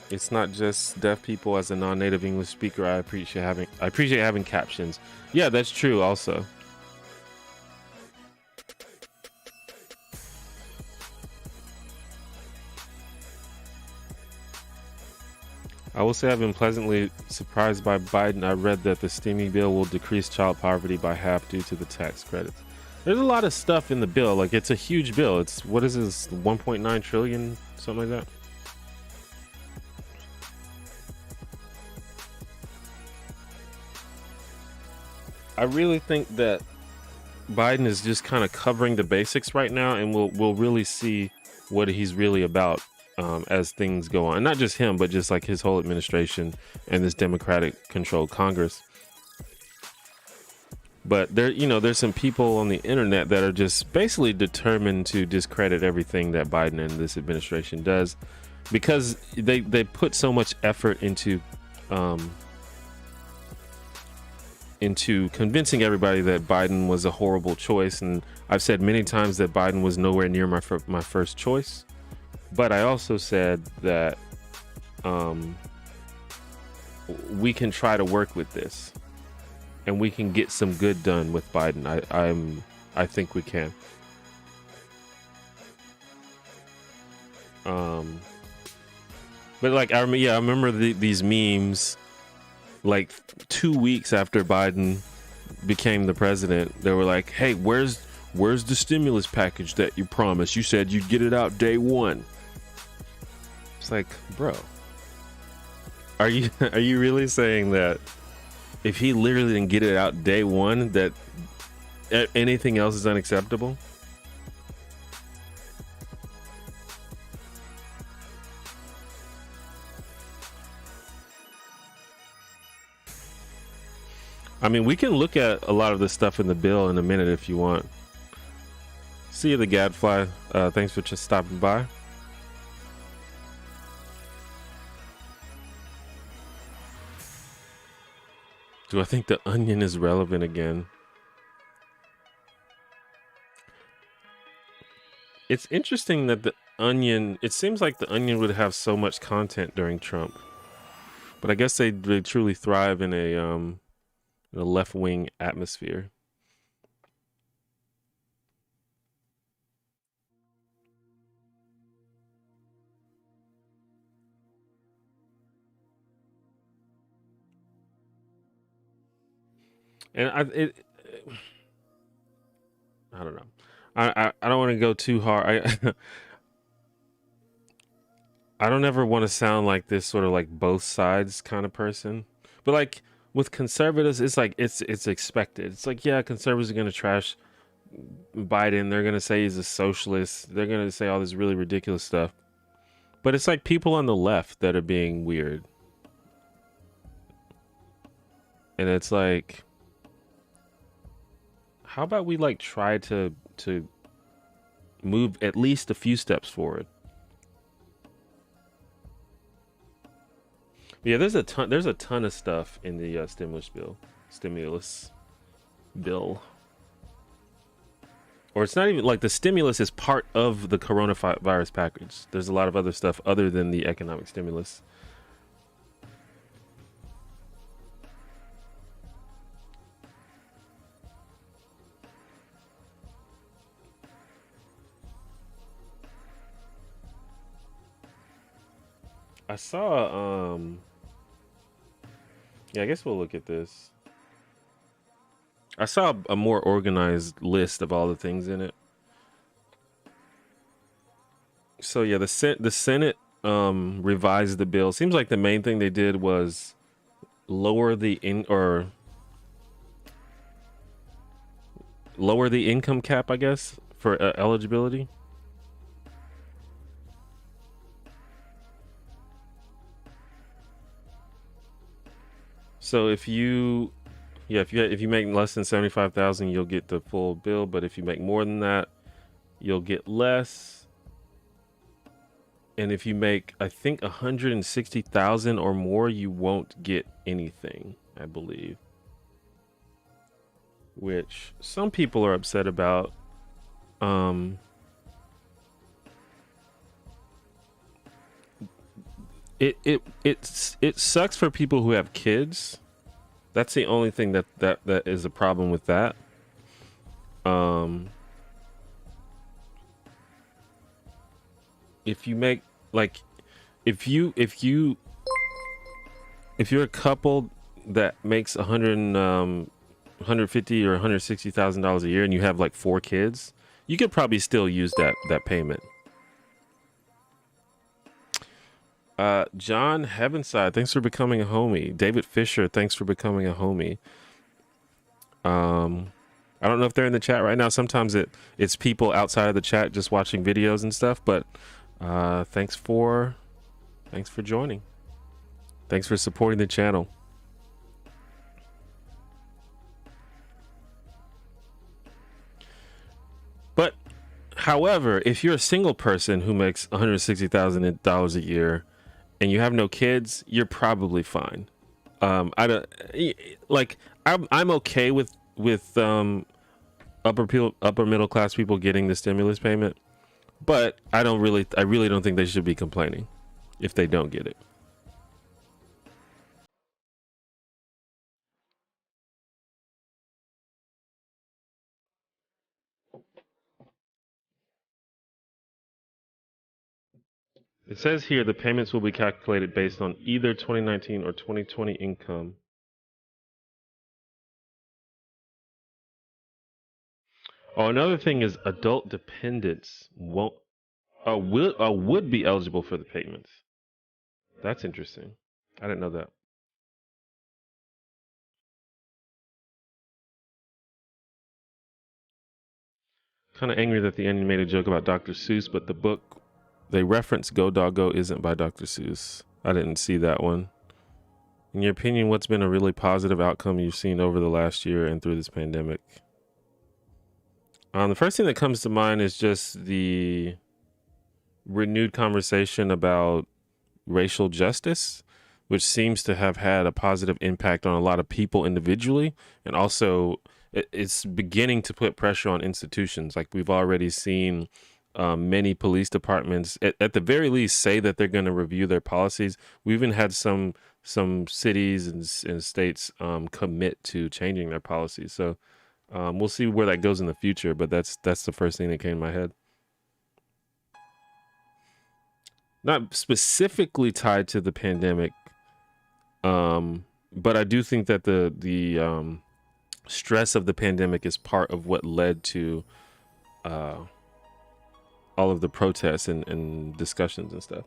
It's not just deaf people. As a non-native English speaker, I appreciate having captions. Yeah, that's true also. I will say I've been pleasantly surprised by Biden. I read that the stimmy bill will decrease child poverty by half due to the tax credits. There's a lot of stuff in the bill. Like, it's a huge bill. It's, what is this, 1.9 trillion, something like that? I really think that Biden is just kind of covering the basics right now, and we'll really see what he's really about as things go on. And not just him, but just like his whole administration and this Democratic controlled Congress. But there, you know, there's some people on the internet that are just basically determined to discredit everything that Biden and this administration does, because they put so much effort into convincing everybody that Biden was a horrible choice. And I've said many times that Biden was nowhere near my first choice. But I also said that we can try to work with this, and we can get some good done with Biden. I think we can. But like, I remember these memes. Like 2 weeks after Biden became the president, they were like, "Hey, where's the stimulus package that you promised? You said you'd get it out day one." It's like, bro, are you really saying that if he literally didn't get it out day one, that anything else is unacceptable? I mean, we can look at a lot of the stuff in the bill in a minute if you want. See you, the Gadfly. Thanks for just stopping by. Do I think the Onion is relevant again? It's interesting that the Onion, it seems like the Onion would have so much content during Trump. But I guess they truly thrive in a left-wing atmosphere. And I don't know. I don't want to go too hard. I don't ever want to sound like this sort of like both sides kind of person. But like with conservatives, it's like it's expected. It's like, yeah, conservatives are gonna trash Biden. They're gonna say he's a socialist. They're gonna say all this really ridiculous stuff. But it's like people on the left that are being weird. And it's like, how about we like try to move at least a few steps forward? Yeah, there's a ton of stuff in the stimulus bill. Or it's not even like the stimulus is part of the coronavirus package. There's a lot of other stuff other than the economic stimulus. I saw yeah, I guess we'll look at this. I saw a more organized list of all the things in it. So yeah, the Senate revise the bill. Seems like the main thing they did was lower the income cap, I guess, for eligibility. So if you make less than 75,000, you'll get the full bill, but if you make more than that, you'll get less. And if you make, I think, 160,000 or more, you won't get anything, I believe. Which some people are upset about. It sucks for people who have kids. That's the only thing that is a problem with that. If you make like if you're a couple that makes 150 or $160,000 a year and you have like 4 kids, you could probably still use that payment. John Heavenside, thanks for becoming a homie. David Fisher, thanks for becoming a homie. I don't know if they're in the chat right now. Sometimes it's people outside of the chat just watching videos and stuff, but thanks for joining. Thanks for supporting the channel. But however, if you're a single person who makes $160,000 a year and you have no kids, you're probably fine. I'm okay with upper middle class people getting the stimulus payment, but I really don't think they should be complaining if they don't get it. It says here the payments will be calculated based on either 2019 or 2020 income. Oh, another thing is adult dependents would be eligible for the payments. That's interesting. I didn't know that. Kind of angry that the ending made a joke about Dr. Seuss, but the book they reference Go Doggo isn't by Dr. Seuss. I didn't see that one. In your opinion, what's been a really positive outcome you've seen over the last year and through this pandemic? The first thing that comes to mind is just the renewed conversation about racial justice, which seems to have had a positive impact on a lot of people individually, and also it's beginning to put pressure on institutions. Like we've already seen many police departments, at the very least, say that they're going to review their policies. We even had some cities and states commit to changing their policies. So we'll see where that goes in the future. But that's the first thing that came to my head. Not specifically tied to the pandemic, but I do think that the stress of the pandemic is part of what led to all of the protests and discussions and stuff.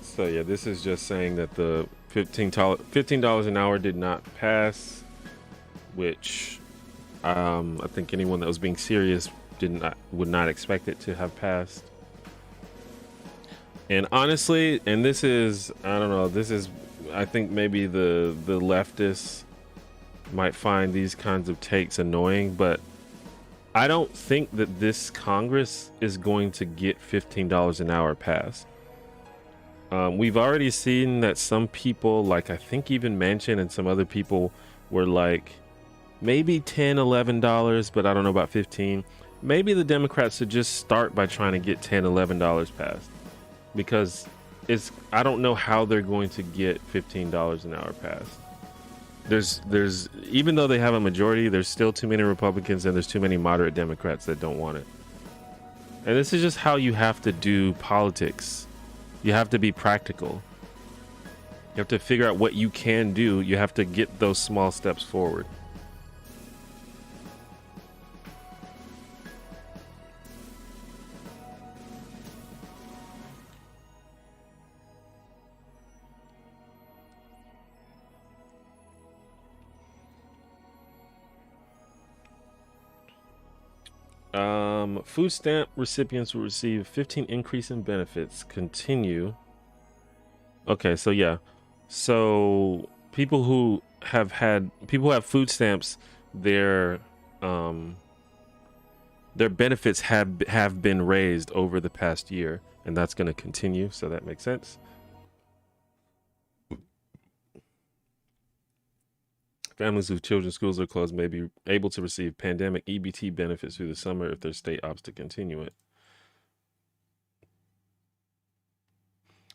So yeah, this is just saying that the $15 an hour did not pass, which I think anyone that was being serious would not expect it to have passed. And honestly, and this is, I don't know, I think maybe the leftists might find these kinds of takes annoying, but I don't think that this Congress is going to get $15 an hour passed. We've already seen that some people, like I think even Manchin and some other people, were like maybe $10-11, but I don't know about 15. Maybe the Democrats should just start by trying to get $10-11 passed, because I don't know how they're going to get $15 an hour passed. There's even though they have a majority, there's still too many Republicans and there's too many moderate Democrats that don't want it. And this is just how you have to do politics. You have to be practical. You have to figure out what you can do. You have to get those small steps forward. Food stamp recipients will receive 15 increase in benefits. Continue. Okay, so yeah. So people who have food stamps, their benefits have been raised over the past year, and that's going to continue, so that makes sense. Families whose children's schools are closed may be able to receive pandemic EBT benefits through the summer if their state opts to continue it.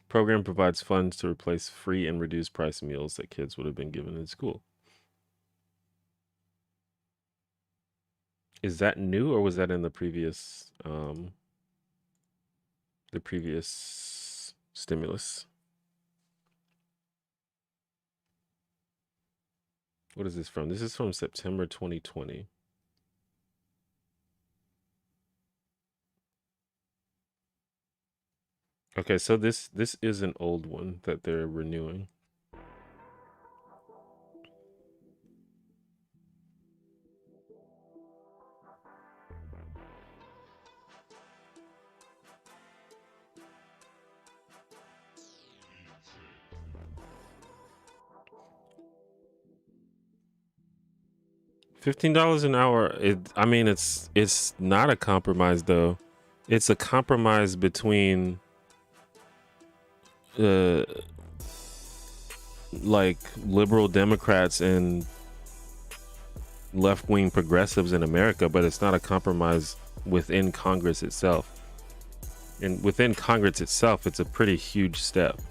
Program provides funds to replace free and reduced price meals that kids would have been given in school. Is that new, or was that in the previous stimulus? What is this from? This is from September 2020. Okay, so this is an old one that they're renewing. $15 an hour. I mean, it's not a compromise though. It's a compromise between like liberal Democrats and left-wing progressives in America, but it's not a compromise within Congress itself. And within Congress itself, it's a pretty huge step.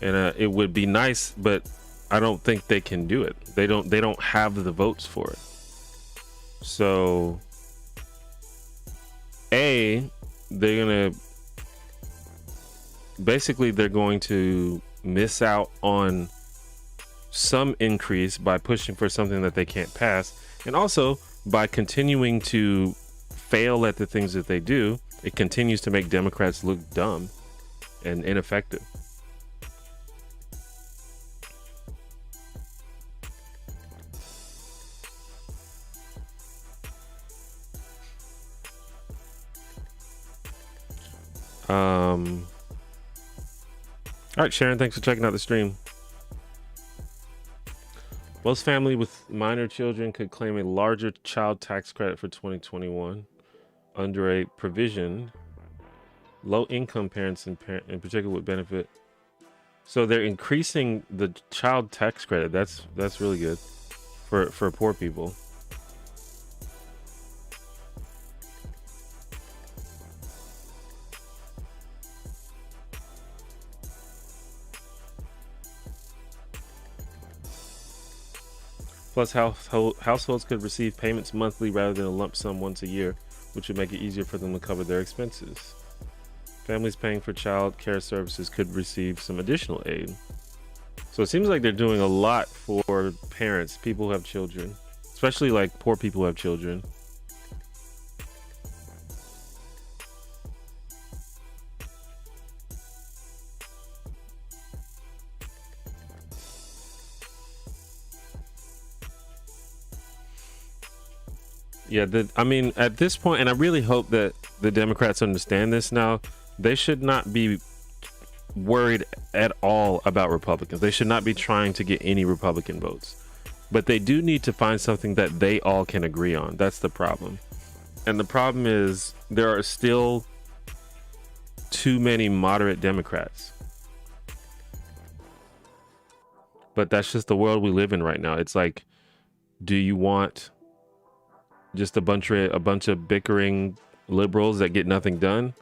And it would be nice, but I don't think they can do it. They don't have the votes for it. So they're going to miss out on some increase by pushing for something that they can't pass, and also by continuing to fail at the things that they do, it continues to make Democrats look dumb and ineffective. All right, Sharon, thanks for checking out the stream. Most families with minor children could claim a larger child tax credit for 2021 under a provision. Low-income parents in particular would benefit. So they're increasing the child tax credit. That's really good for poor people. Plus, households could receive payments monthly rather than a lump sum once a year, which would make it easier for them to cover their expenses. Families paying for child care services could receive some additional aid. So it seems like they're doing a lot for parents, people who have children, especially like poor people who have children. Yeah, I mean, at this point, and I really hope that the Democrats understand this now, they should not be worried at all about Republicans. They should not be trying to get any Republican votes. But they do need to find something that they all can agree on. That's the problem. And the problem is there are still too many moderate Democrats. But that's just the world we live in right now. It's like, do you want just a bunch of bickering liberals that get nothing done,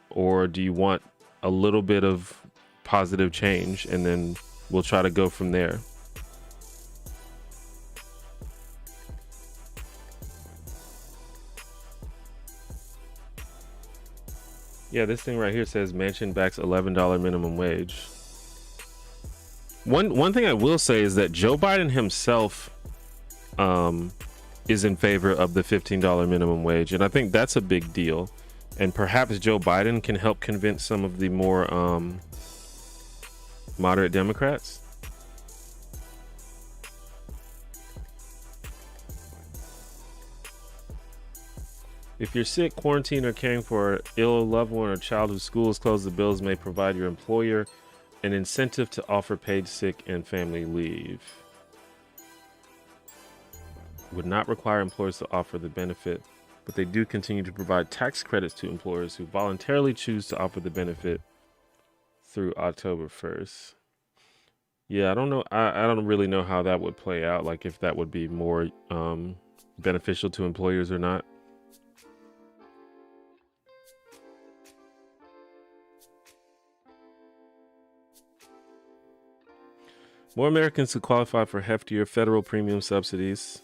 or do you want a little bit of positive change and then we'll try to go from there. Yeah, this thing right here says Manchin backs $11 minimum wage. One thing I will say is that Joe Biden himself is in favor of the $15 minimum wage, and I think that's a big deal. And perhaps Joe Biden can help convince some of the more moderate Democrats. If you're sick, quarantined, or caring for an ill loved one or child whose school is closed, the bills may provide your employer an incentive to offer paid sick and family leave. Would not require employers to offer the benefit, but they do continue to provide tax credits to employers who voluntarily choose to offer the benefit through October 1st. Yeah, I don't know. I don't really know how that would play out, like if that would be more beneficial to employers or not. More Americans could qualify for heftier federal premium subsidies.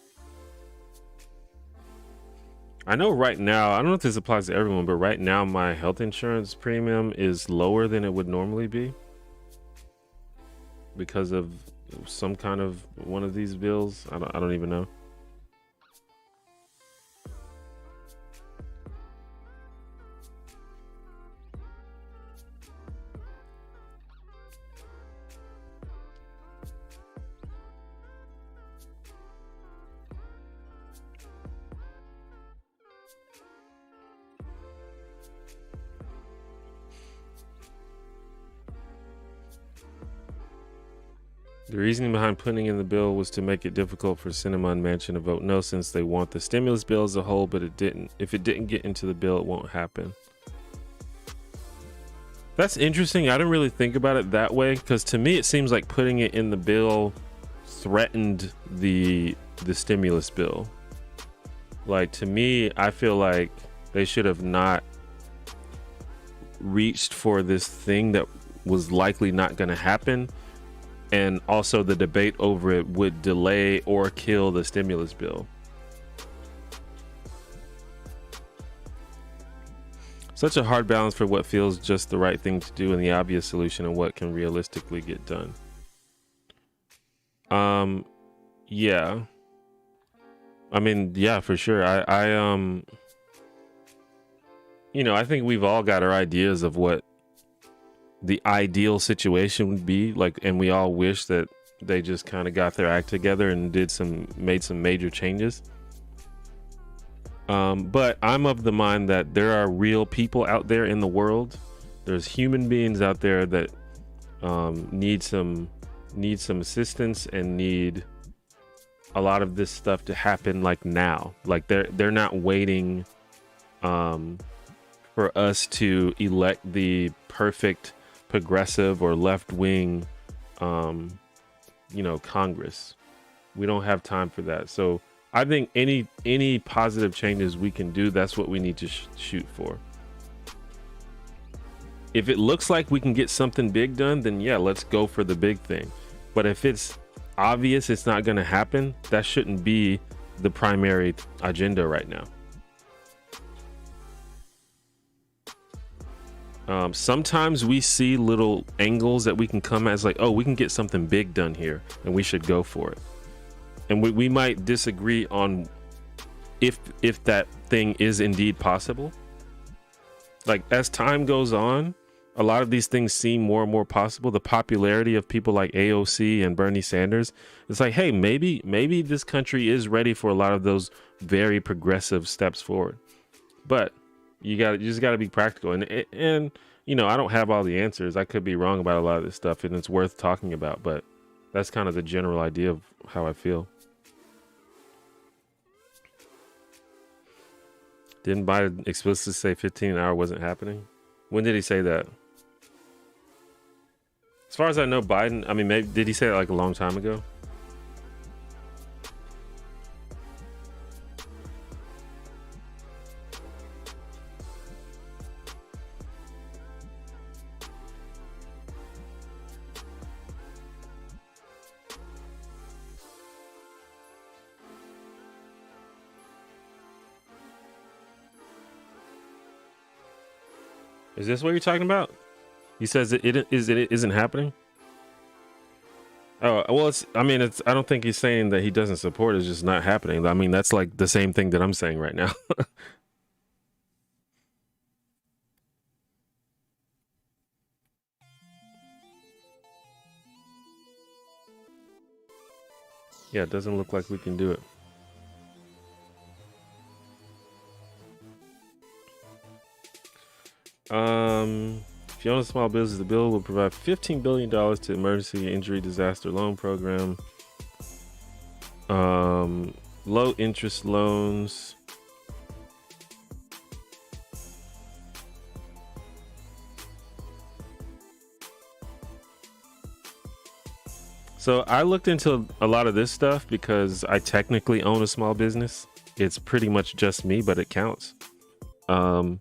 I know right now, I don't know if this applies to everyone, but right now my health insurance premium is lower than it would normally be because of some kind of one of these bills. I don't even know. The reasoning behind putting in the bill was to make it difficult for Sinema and Manchin to vote no, since they want the stimulus bill as a whole, but it didn't. If it didn't get into the bill, it won't happen. That's interesting. I didn't really think about it that way, because to me it seems like putting it in the bill threatened the stimulus bill. Like, to me, I feel like they should have not reached for this thing that was likely not going to happen. And also the debate over it would delay or kill the stimulus bill. Such a hard balance for what feels just the right thing to do and the obvious solution and what can realistically get done. Yeah. I mean, yeah, for sure. You know, I think we've all got our ideas of what the ideal situation would be like, and we all wish that they just kind of got their act together and made some major changes. But I'm of the mind that there are real people out there in the world. There's human beings out there that need some assistance and need a lot of this stuff to happen like now. Like they're not waiting for us to elect the perfect progressive or left-wing Congress. We don't have time for that. So I think any positive changes we can do, that's what we need to shoot for. If it looks like we can get something big done, then yeah, let's go for the big thing. But if it's obvious it's not going to happen, that shouldn't be the primary agenda right now. Sometimes we see little angles that we can come at as like, oh, we can get something big done here and we should go for it. And we might disagree on if that thing is indeed possible. Like, as time goes on, a lot of these things seem more and more possible. The popularity of people like AOC and Bernie Sanders, it's like, hey, maybe this country is ready for a lot of those very progressive steps forward. But you just got to be practical. And you know, I don't have all the answers. I could be wrong about a lot of this stuff, and it's worth talking about. But that's kind of the general idea of how I feel. Didn't Biden explicitly say 15 an hour wasn't happening? When did he say that? As far as I know, Biden, I mean, maybe did he say that like a long time ago? Is this what you're talking about? He says it isn't happening. Oh well, I don't think he's saying that he doesn't support. It's just not happening. I mean, that's like the same thing that I'm saying right now. Yeah, it doesn't look like we can do it. If you own a small business, the bill will provide $15 billion to emergency injury disaster loan program. Low interest loans. So I looked into a lot of this stuff because I technically own a small business. It's pretty much just me, but it counts. But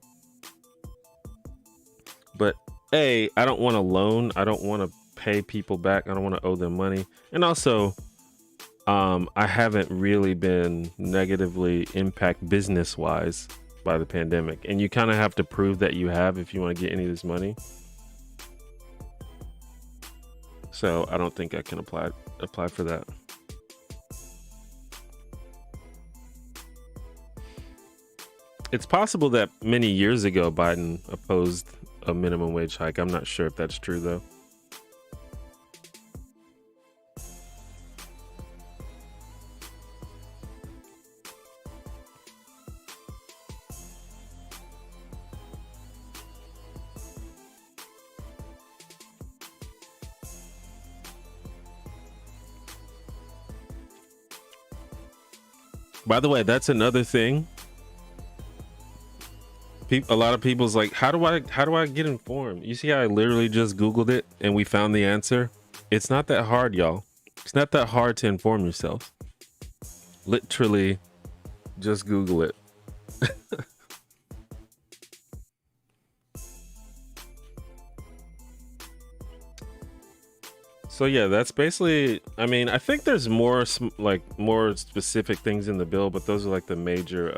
I don't want a loan. I don't want to pay people back. I don't want to owe them money. And also, I haven't really been negatively impacted business-wise by the pandemic. And you kind of have to prove that you have if you want to get any of this money. So I don't think I can apply for that. It's possible that many years ago Biden opposed a minimum wage hike. I'm not sure if that's true though. By the way, that's another thing. A lot of people's like, how do I get informed? You see how I literally just Googled it and we found the answer? It's not that hard, y'all. It's not that hard to inform yourself. Literally just Google it. So yeah, that's basically, I mean, I think there's more specific things in the bill, but those are like the major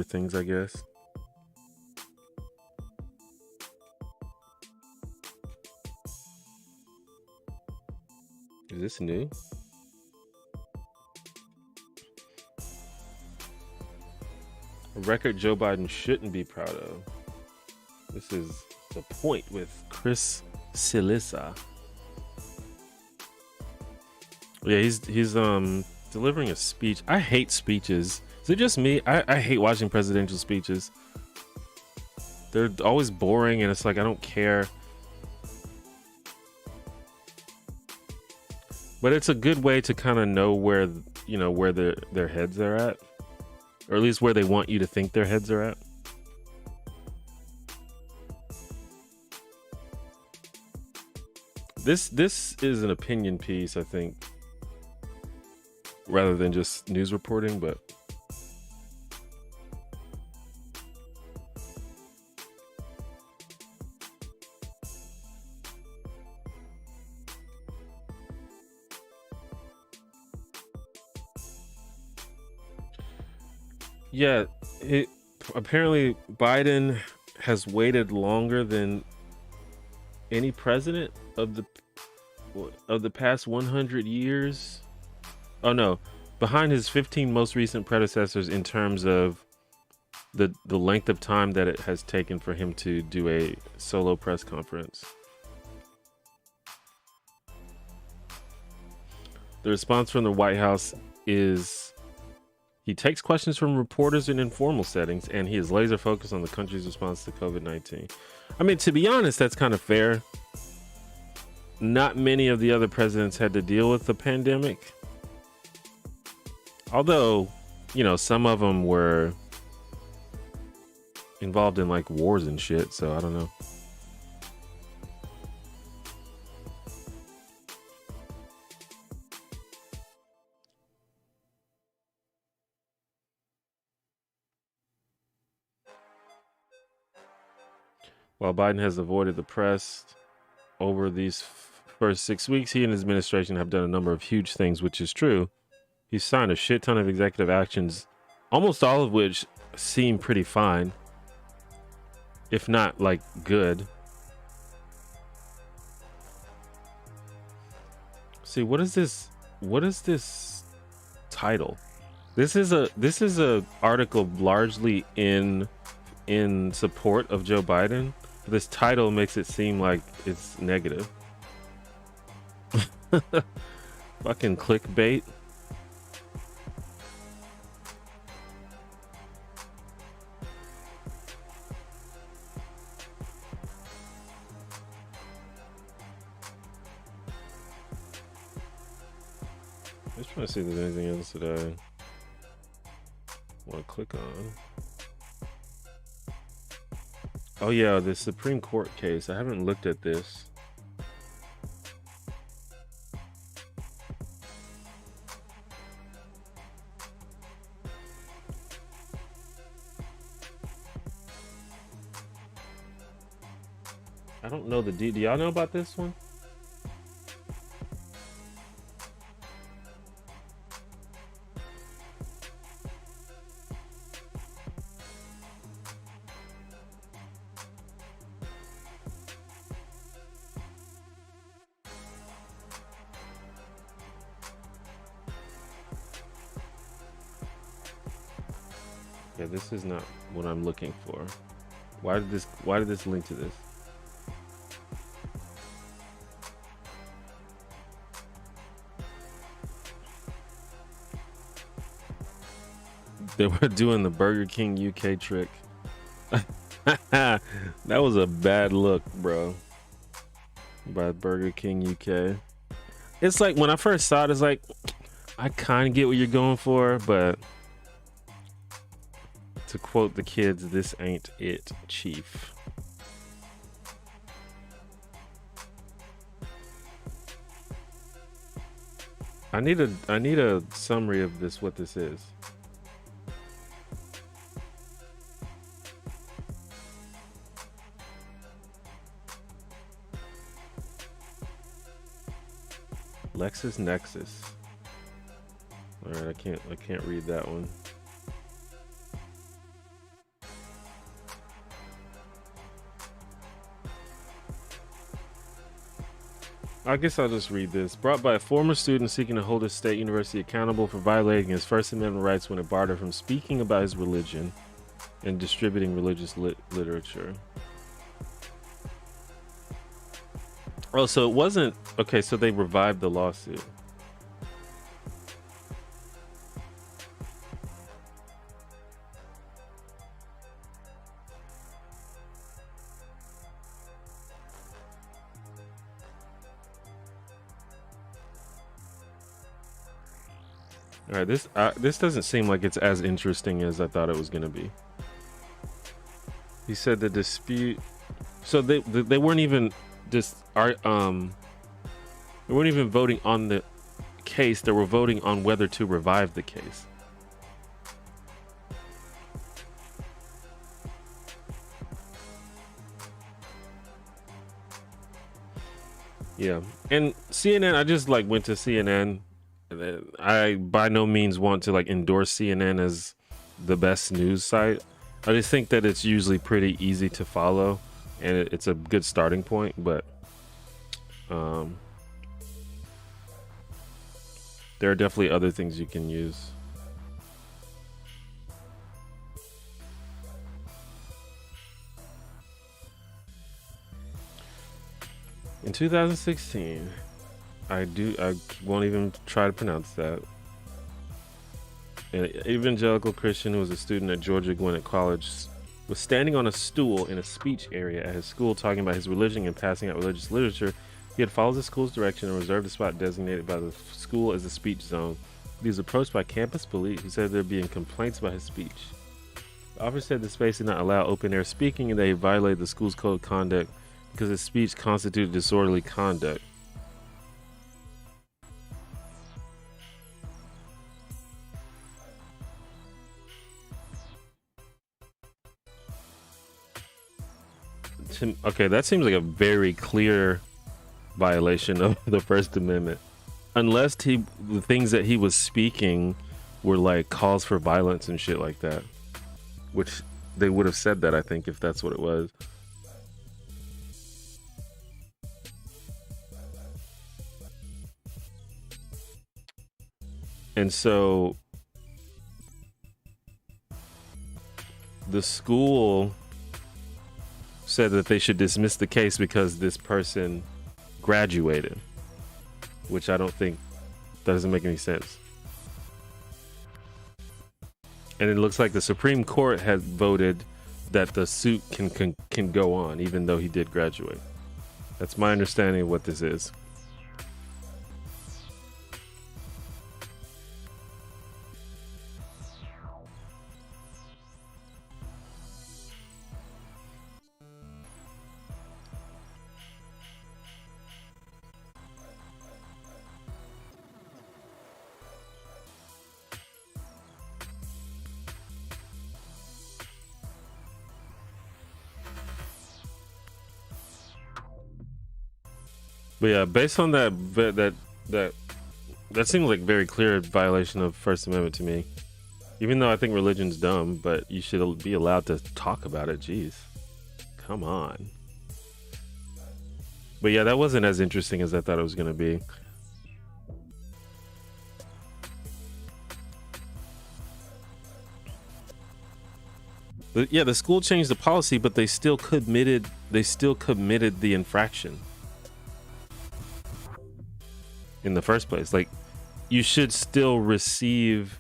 things, I guess. Is this new? A record Joe Biden shouldn't be proud of. This is The Point with Chris Silissa. Yeah, he's delivering a speech. I hate speeches. Is it just me? I hate watching presidential speeches. They're always boring and it's like I don't care. But it's a good way to kind of know where their heads are at. Or at least where they want you to think their heads are at. This is an opinion piece, I think, rather than just news reporting, but yeah, apparently Biden has waited longer than any president of the past 100 years. Oh no, behind his 15 most recent predecessors in terms of the length of time that it has taken for him to do a solo press conference. The response from the White House is he takes questions from reporters in informal settings and he is laser focused on the country's response to COVID-19. I mean, to be honest, that's kind of fair. Not many of the other presidents had to deal with the pandemic. Although, some of them were involved in like wars and shit, so I don't know. While Biden has avoided the press over these first 6 weeks, he and his administration have done a number of huge things, which is true. He's signed a shit ton of executive actions, almost all of which seem pretty fine. if not like good. See, what is this? What is this title? This is a article largely in support of Joe Biden. This title makes it seem like it's negative. Fucking clickbait. I'm just trying to see if there's anything else that I want to click on. Oh yeah, the Supreme Court case. I haven't looked at this. I don't know the do y'all know about this one? Yeah, this is not what I'm looking for. Why did this link to this? They were doing the Burger King UK trick. That was a bad look, bro. By Burger King UK. It's like when I first saw it, it's like I kind of get what you're going for, but to quote the kids, this ain't it, chief. I need a summary of this, what this is. LexisNexis. All right, I can't read that one. I guess I'll just read this. Brought by a former student seeking to hold a state university accountable for violating his First Amendment rights when it barred her from speaking about his religion and distributing religious literature. Oh, so it wasn't... Okay, so they revived the lawsuit. All right, this doesn't seem like it's as interesting as I thought it was going to be. He said the dispute... So they weren't even... they weren't even voting on the case. They were voting on whether to revive the case. Yeah, and CNN, I just like went to CNN. I by no means want to like endorse CNN as the best news site. I just think that it's usually pretty easy to follow and it's a good starting point, but there are definitely other things you can use. In 2016, I won't even try to pronounce that. An evangelical Christian who was a student at Georgia Gwinnett College was standing on a stool in a speech area at his school talking about his religion and passing out religious literature. He had followed the school's direction and reserved a spot designated by the school as a speech zone. He was approached by campus police who said there being complaints about his speech. The officer said the space did not allow open-air speaking and that he violated the school's code of conduct because his speech constituted disorderly conduct. Okay, that seems like a very clear violation of the First Amendment. Unless the things that he was speaking were like calls for violence and shit like that. Which they would have said that, I think, if that's what it was. And so the school said that they should dismiss the case because this person graduated, which I don't think, that doesn't make any sense. And it looks like the Supreme Court has voted that the suit can go on even though he did graduate. That's my understanding of what this is. But yeah, based on that seems like very clear violation of First Amendment to me. Even though I think religion's dumb, but you should be allowed to talk about it. Jeez, come on. But yeah, that wasn't as interesting as I thought it was gonna be. But yeah, the school changed the policy, but they still committed the infraction in the first place. Like, you should still receive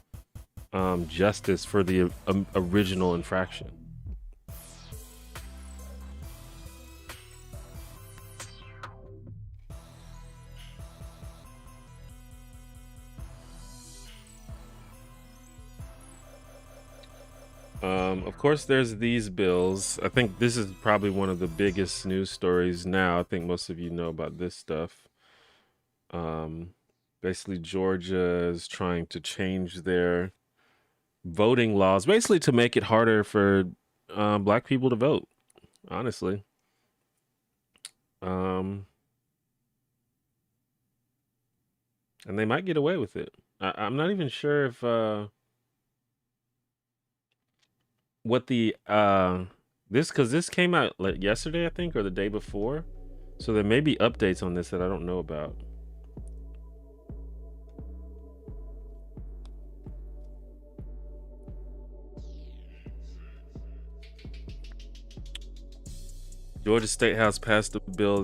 justice for the original infraction. Of course, there's these bills. I think this is probably one of the biggest news stories now. I think most of you know about this stuff. Basically, Georgia is trying to change their voting laws, basically to make it harder for Black people to vote, honestly. And they might get away with it. I'm not even sure if what the this came out like yesterday, I think, or the day before. So there may be updates on this that I don't know about. Georgia State House passed a bill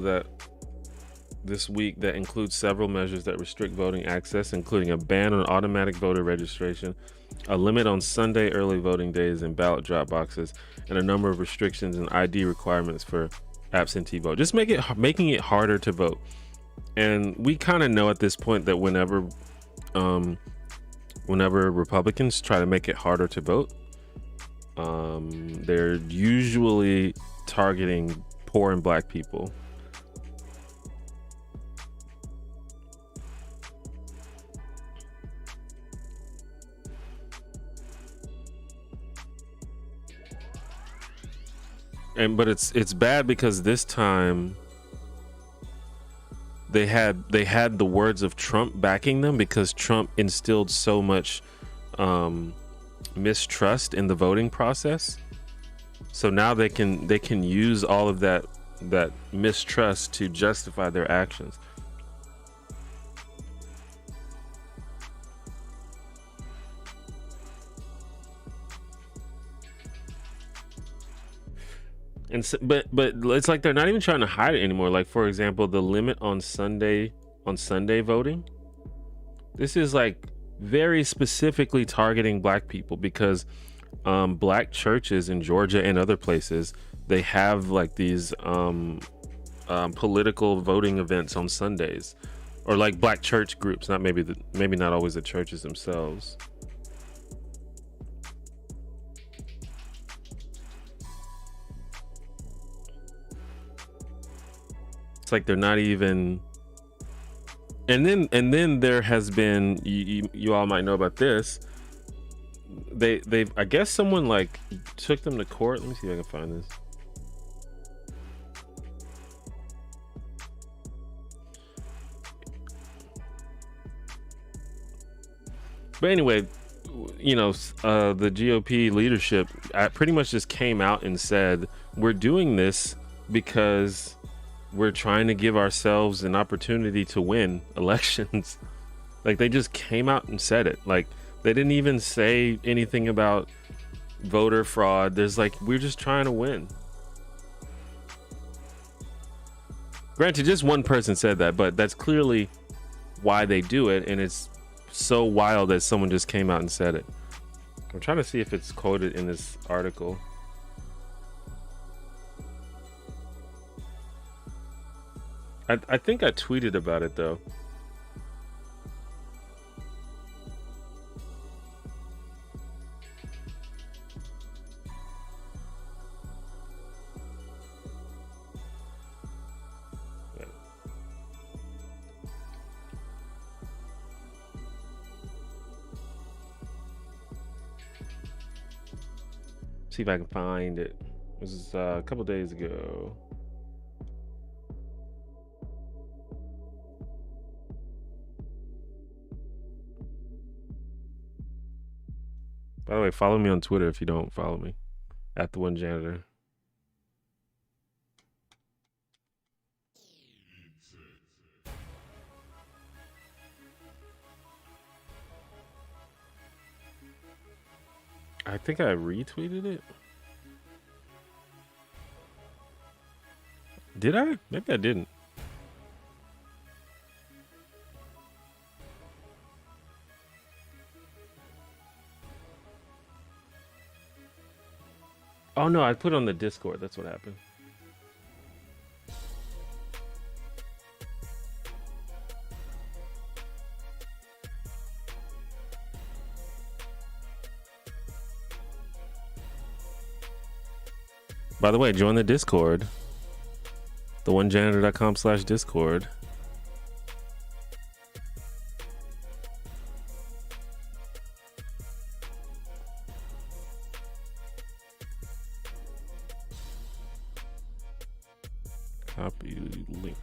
this week that includes several measures that restrict voting access, including a ban on automatic voter registration, a limit on Sunday early voting days and ballot drop boxes, and a number of restrictions and ID requirements for absentee vote. Just making it harder to vote. And we kind of know at this point that whenever Republicans try to make it harder to vote, they're usually targeting poor and Black people. But it's bad because this time they had the words of Trump backing them, because Trump instilled so much mistrust in the voting process. So now they can use all of that mistrust to justify their actions. And so, but it's like they're not even trying to hide it anymore. Like, for example, the limit on Sunday voting. This is like very specifically targeting Black people, because Black churches in Georgia and other places, they have like these political voting events on Sundays, or like Black church groups. Maybe not always the churches themselves. It's like they're not even. And then there has been, you all might know about this. They've I guess someone like took them to court. Let me see if I can find this. But anyway, the GOP leadership pretty much just came out and said, we're doing this because we're trying to give ourselves an opportunity to win elections. Like, they just came out and said it. Like, they didn't even say anything about voter fraud. There's like, we're just trying to win. Granted, just one person said that, but that's clearly why they do it, and it's so wild that someone just came out and said it. I'm trying to see if it's quoted in this article. I think I tweeted about it though. See if I can find it. This is a couple days ago. By the way, follow me on Twitter if you don't follow me, at the one janitor. I think I retweeted it. Did I? Maybe I didn't. Oh no, I put it on the Discord. That's what happened. By the way, join the Discord. theonejanitor.com/Discord. Copy link.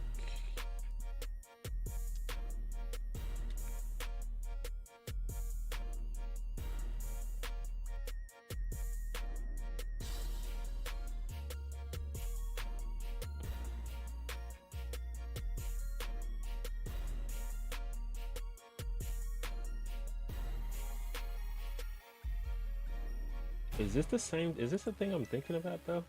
Is this the same? Is this the thing I'm thinking about though?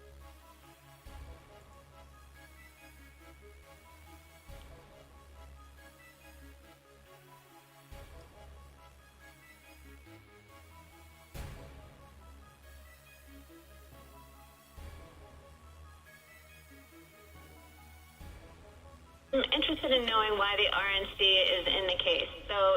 I'm interested in knowing why the RNC is in the case. So,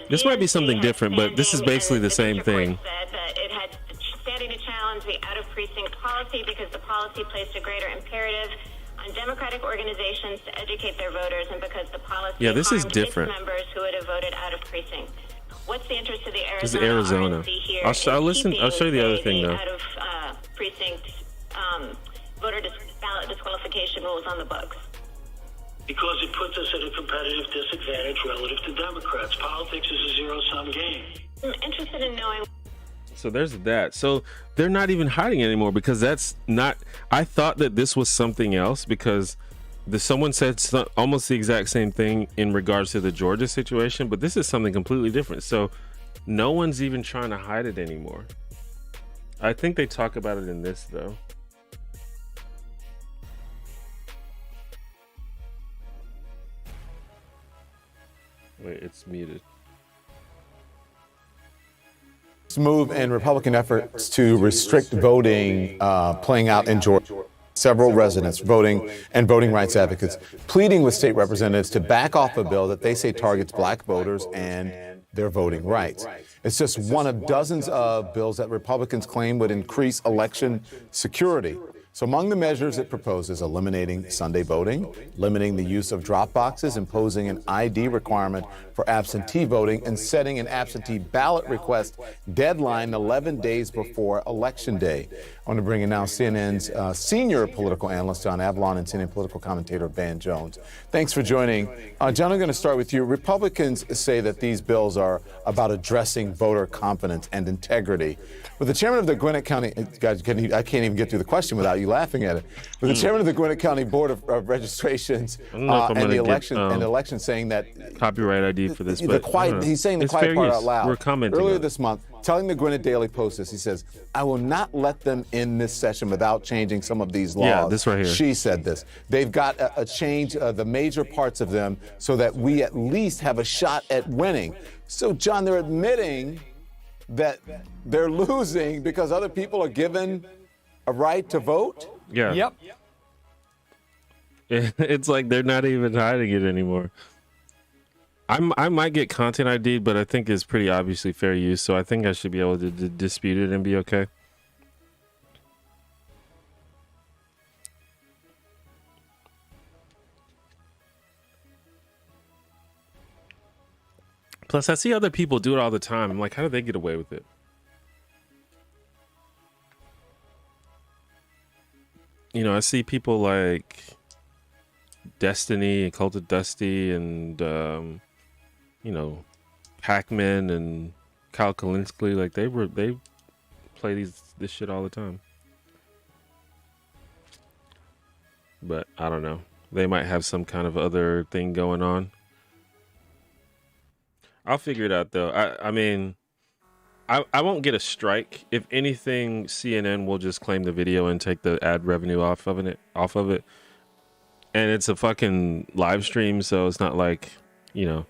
this might be something different, but this is basically the same thing. Said that it had standing to challenge the out-of-precinct policy because the policy placed a greater imperative on democratic organizations to educate their voters, and because the policy this is different. Members who would have voted out of precinct. What's the interest of the Arizona? This is Arizona. RNC here? I'll show you the other thing though. Out of precinct voter ballot disqualification rules on the books. Because it puts us at a competitive disadvantage relative to Democrats. Politics is a zero-sum game. I'm interested in knowing. So there's that. So they're not even hiding anymore, because that's not. I thought that this was something else, because someone said almost the exact same thing in regards to the Georgia situation, but this is something completely different. So no one's even trying to hide it anymore. I think they talk about it in this though. Wait, it's muted. This move in Republican efforts to restrict voting playing out in Georgia. Several residents voting and voting rights advocates pleading with state representatives to back off a bill that they say targets black voters and their voting rights. It's just one of dozens of bills that Republicans claim would increase election security. So among the measures it proposes, eliminating Sunday voting, limiting the use of drop boxes, imposing an ID requirement for absentee voting, and setting an absentee ballot request deadline 11 days before Election Day. I want to bring in now CNN's senior political analyst, John Avalon, and CNN political commentator, Van Jones. Thanks for joining. John, I'm going to start with you. Republicans say that these bills are about addressing voter confidence and integrity. With the chairman of the Gwinnett County, guys, I can't even get through the question without you laughing at it. With the chairman of the Gwinnett County Board of Registrations and the election saying that copyright ID for this, he's saying the quiet part out loud. We're commenting earlier this month, telling the Gwinnett Daily Post this. He says, "I will not let them in this session without changing some of these laws." Yeah, this right here. She said this. They've got a change the major parts of them so that we at least have a shot at winning. So, John, they're admitting that they're losing because other people are given a right to vote? Yeah. Yep. It's like they're not even hiding it anymore. I might get content ID, but I think it's pretty obviously fair use, so I think I should be able to dispute it and be okay. Plus, I see other people do it all the time. I'm like, how do they get away with it? You know, I see people like Destiny and Cult of Dusty and, you know, Hackman and Kyle Kalinske. Like they play this shit all the time. But I don't know. They might have some kind of other thing going on. I'll figure it out though. I mean, I won't get a strike. If anything, CNN will just claim the video and take the ad revenue off of it. And it's a fucking live stream, so it's not like, you know,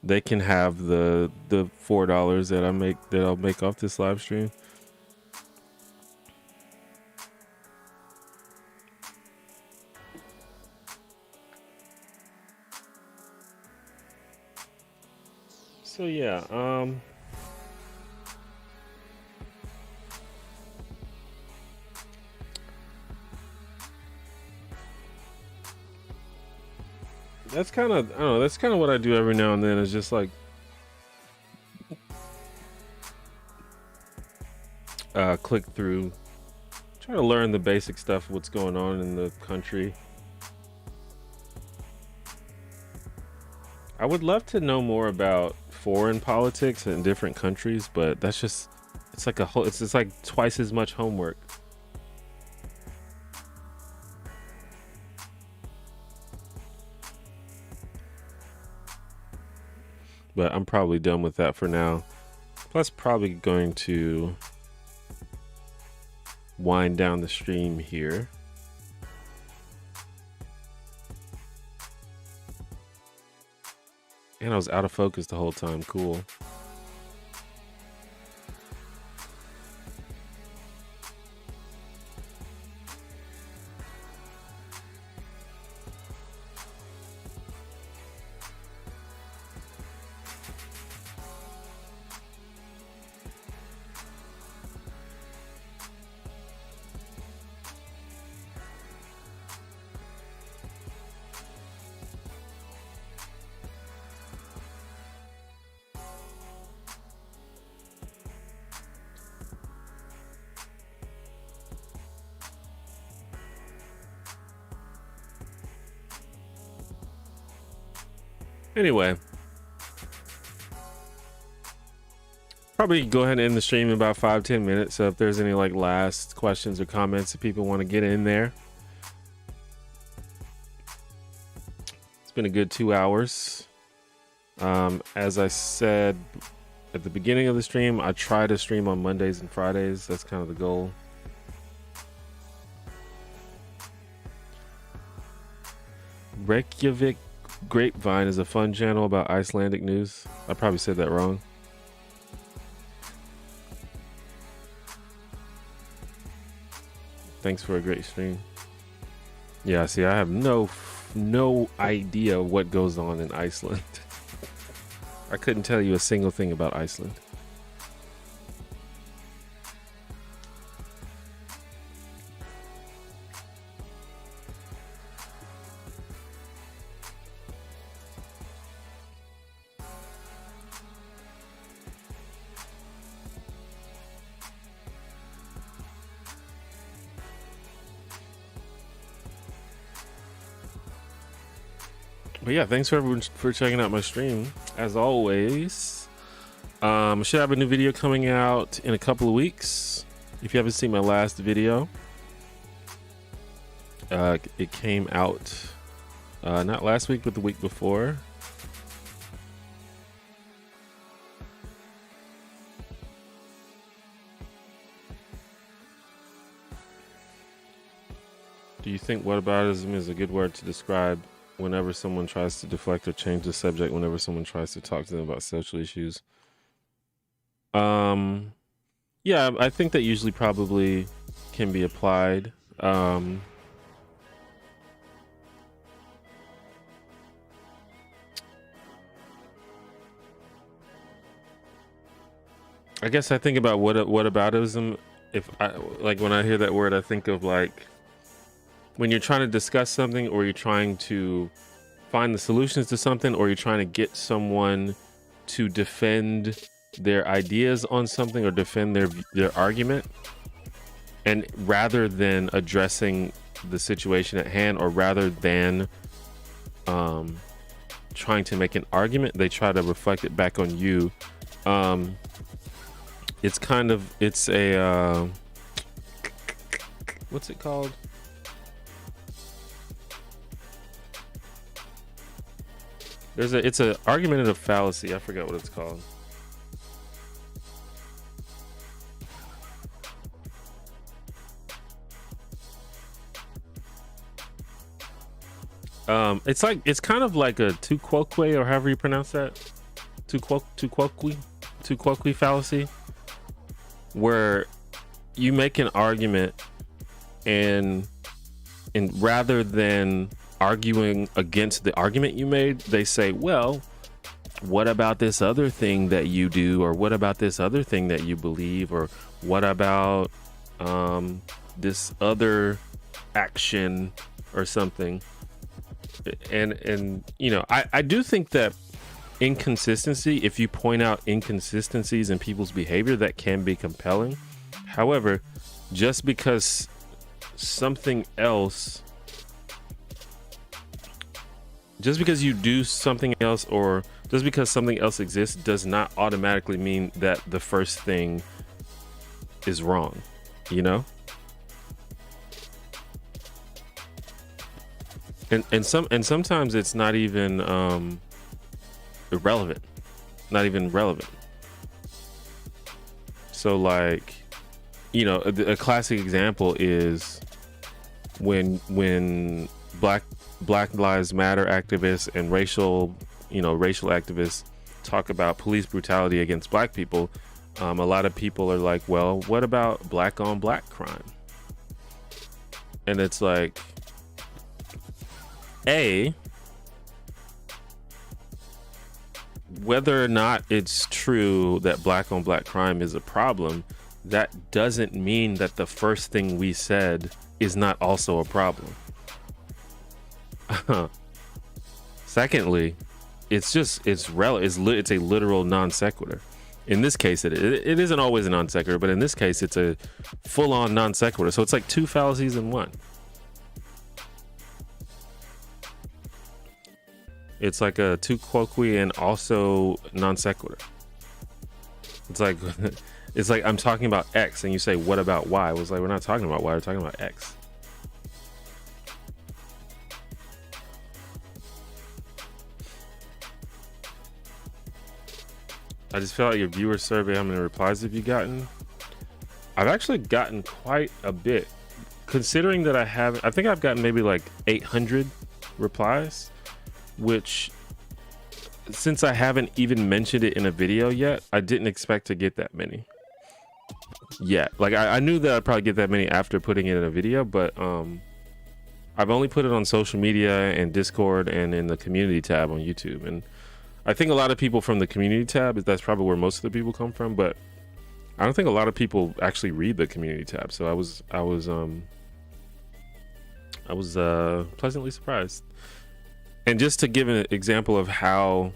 they can have the $4 that I'll make off this live stream. So yeah, that's kind of, I don't know, that's kind of what I do every now and then, is just like click through, try to learn the basic stuff of what's going on in the country. I would love to know more about foreign politics in different countries, but that's just, it's like it's just like twice as much homework. But I'm probably done with that for now. Plus, probably going to wind down the stream here. And I was out of focus the whole time. Cool. Anyway, probably go ahead and end the stream in about 5-10 minutes. So if there's any like last questions or comments that people want to get in there. It's been a good 2 hours. As I said at the beginning of the stream, I try to stream on Mondays and Fridays. That's kind of the goal. Reykjavik Grapevine is a fun channel about Icelandic news. I probably said that wrong. Thanks for a great stream. Yeah, see, I have no idea what goes on in Iceland. I couldn't tell you a single thing about Iceland. But yeah, thanks for everyone for checking out my stream. As always, I should have a new video coming out in a couple of weeks. If you haven't seen my last video, it came out not last week, but the week before. Do you think whataboutism is a good word to describe whenever someone tries to deflect or change the subject, whenever someone tries to talk to them about social issues? Yeah, I think that usually probably can be applied. I guess I think about whataboutism. If I like when I hear that word, I think of like when you're trying to discuss something, or you're trying to find the solutions to something, or you're trying to get someone to defend their ideas on something or defend their argument, and rather than addressing the situation at hand, or rather than trying to make an argument, they try to reflect it back on you. It's a what's it called? It's an argumentative fallacy. I forgot what it's called. It's kind of like a tu quoque, or however you pronounce that. Tu quoque fallacy, where you make an argument and rather than arguing against the argument you made, they say, well, what about this other thing that you do, or what about this other thing that you believe, or what about this other action or something. And you know, I do think that inconsistency, if you point out inconsistencies in people's behavior, that can be compelling. However, just because you do something else, or just because something else exists, does not automatically mean that the first thing is wrong, you know? And sometimes it's not even irrelevant, not even relevant. So like, you know, a classic example is when Black Lives Matter activists and racial activists talk about police brutality against black people. A lot of people are like, well, what about black on black crime? And it's like, whether or not it's true that black on black crime is a problem, that doesn't mean that the first thing we said is not also a problem. Secondly, it's a literal non sequitur. In this case, it isn't always a non sequitur, but in this case, it's a full on non sequitur. So it's like two fallacies in one. It's like a tu quoque and also non sequitur. It's like I'm talking about X and you say, what about Y? I was like, we're not talking about Y, we're talking about X. I just feel like your viewer survey, how many replies have you gotten? I've actually gotten quite a bit, considering that I think I've gotten maybe like 800 replies, which, since I haven't even mentioned it in a video yet, I didn't expect to get that many. Yeah, like I knew that I'd probably get that many after putting it in a video, but I've only put it on social media and Discord and in the community tab on YouTube. And I think a lot of people from the community tab, that's probably where most of the people come from, but I don't think a lot of people actually read the community tab. So I was pleasantly surprised. And just to give an example of how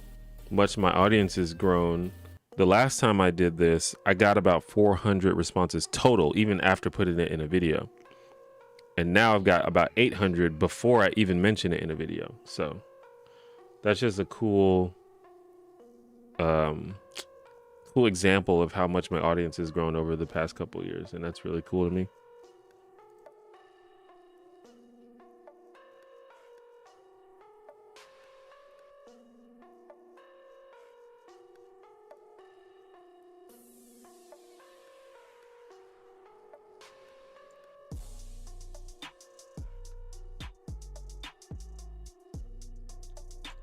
much my audience has grown, the last time I did this, I got about 400 responses total, even after putting it in a video. And now I've got about 800 before I even mention it in a video. So that's just a cool cool example of how much my audience has grown over the past couple of years, and that's really cool to me.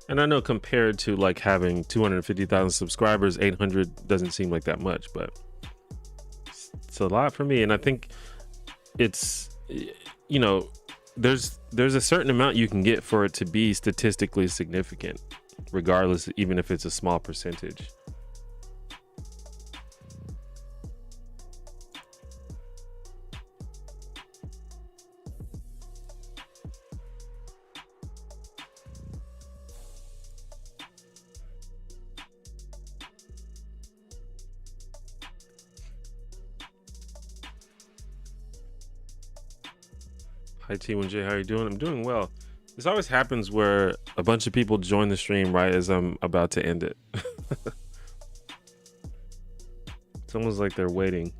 And I know compared to like having 250,000 subscribers, 800 doesn't seem like that much, but it's a lot for me. And I think it's, you know, there's a certain amount you can get for it to be statistically significant, regardless, even if it's a small percentage. Hi T1J, how are you doing? I'm doing well. This always happens where a bunch of people join the stream right as I'm about to end it. It's almost like they're waiting.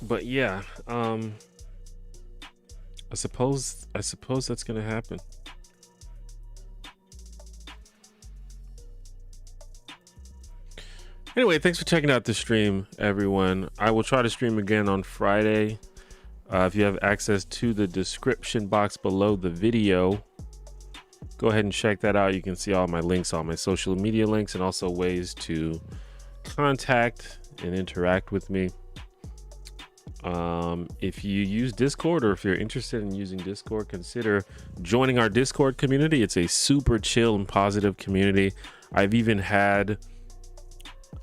But yeah, I suppose that's gonna happen. Anyway, thanks for checking out the stream, everyone. I will try to stream again on Friday. If you have access to the description box below the video, go ahead and check that out. You can see all my links, all my social media links, and also ways to contact and interact with me. If you use Discord, or if you're interested in using Discord, consider joining our Discord community. It's a super chill and positive community. I've even had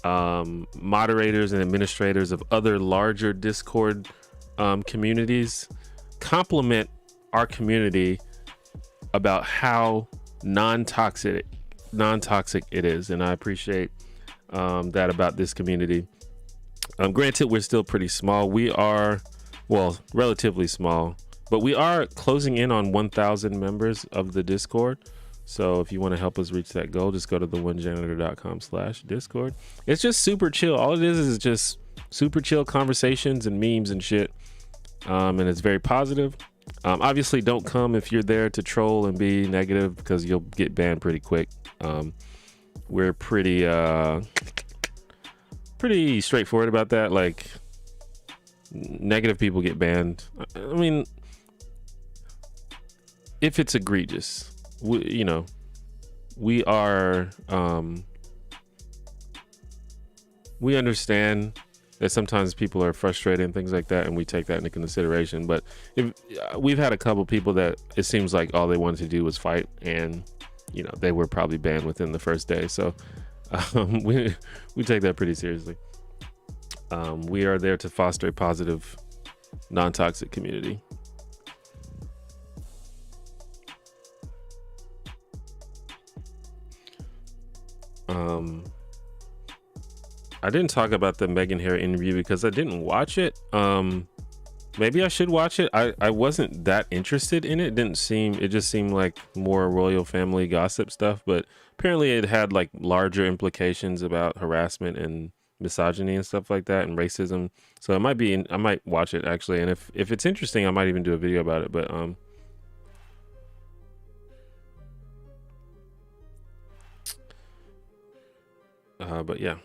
moderators and administrators of other larger Discord communities compliment our community about how non-toxic it is, and I appreciate that about this community. Granted, we're still pretty small. We are, well, relatively small, but we are closing in on 1,000 members of the Discord. So if you want to help us reach that goal, just go to theonejanitor.com/Discord. It's just super chill. All it is just super chill conversations and memes and shit. And it's very positive. Obviously, don't come if you're there to troll and be negative, because you'll get banned pretty quick. We're pretty straightforward about that. Like, negative people get banned. I mean, if it's egregious. We understand that sometimes people are frustrated and things like that, and we take that into consideration. But we've had a couple people that it seems like all they wanted to do was fight, and they were probably banned within the first day. So we take that pretty seriously. We are there to foster a positive, non-toxic community. I didn't talk about the Meghan Harry interview because I didn't watch it. Maybe I should watch it. I wasn't that interested in it. It just seemed like more royal family gossip stuff, but apparently it had like larger implications about harassment and misogyny and stuff like that, and racism. So I might watch it actually. And if it's interesting, I might even do a video about it. But yeah.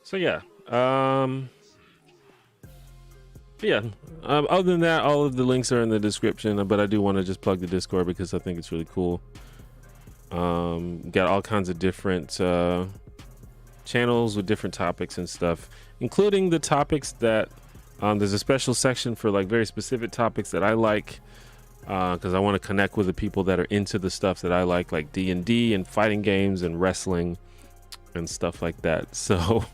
So yeah. Other than that, all of the links are in the description, but I do want to just plug the Discord because I think it's really cool. Got all kinds of different channels with different topics and stuff, including the topics that there's a special section for like very specific topics that I like, because I want to connect with the people that are into the stuff that I like D&D and fighting games and wrestling and stuff like that. So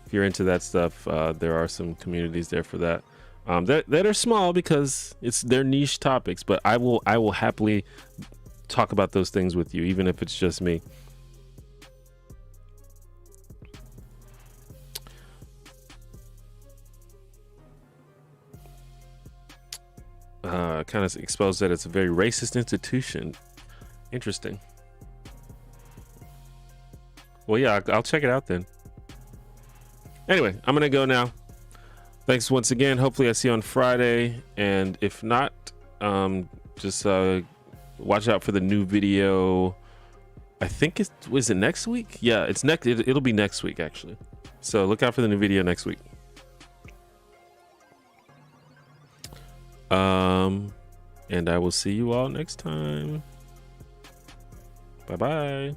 if you're into that stuff, there are some communities there for that. That are small because they're niche topics, but I will happily talk about those things with you, even if it's just me. kind of exposed that it's a very racist institution. Interesting. Well, yeah, I'll check it out then. Anyway, I'm gonna go now. Thanks once again. Hopefully I see you on Friday, and if not, just watch out for the new video. I think was it next week? Yeah, it's next. It'll be next week actually. So look out for the new video next week. And I will see you all next time. Bye bye.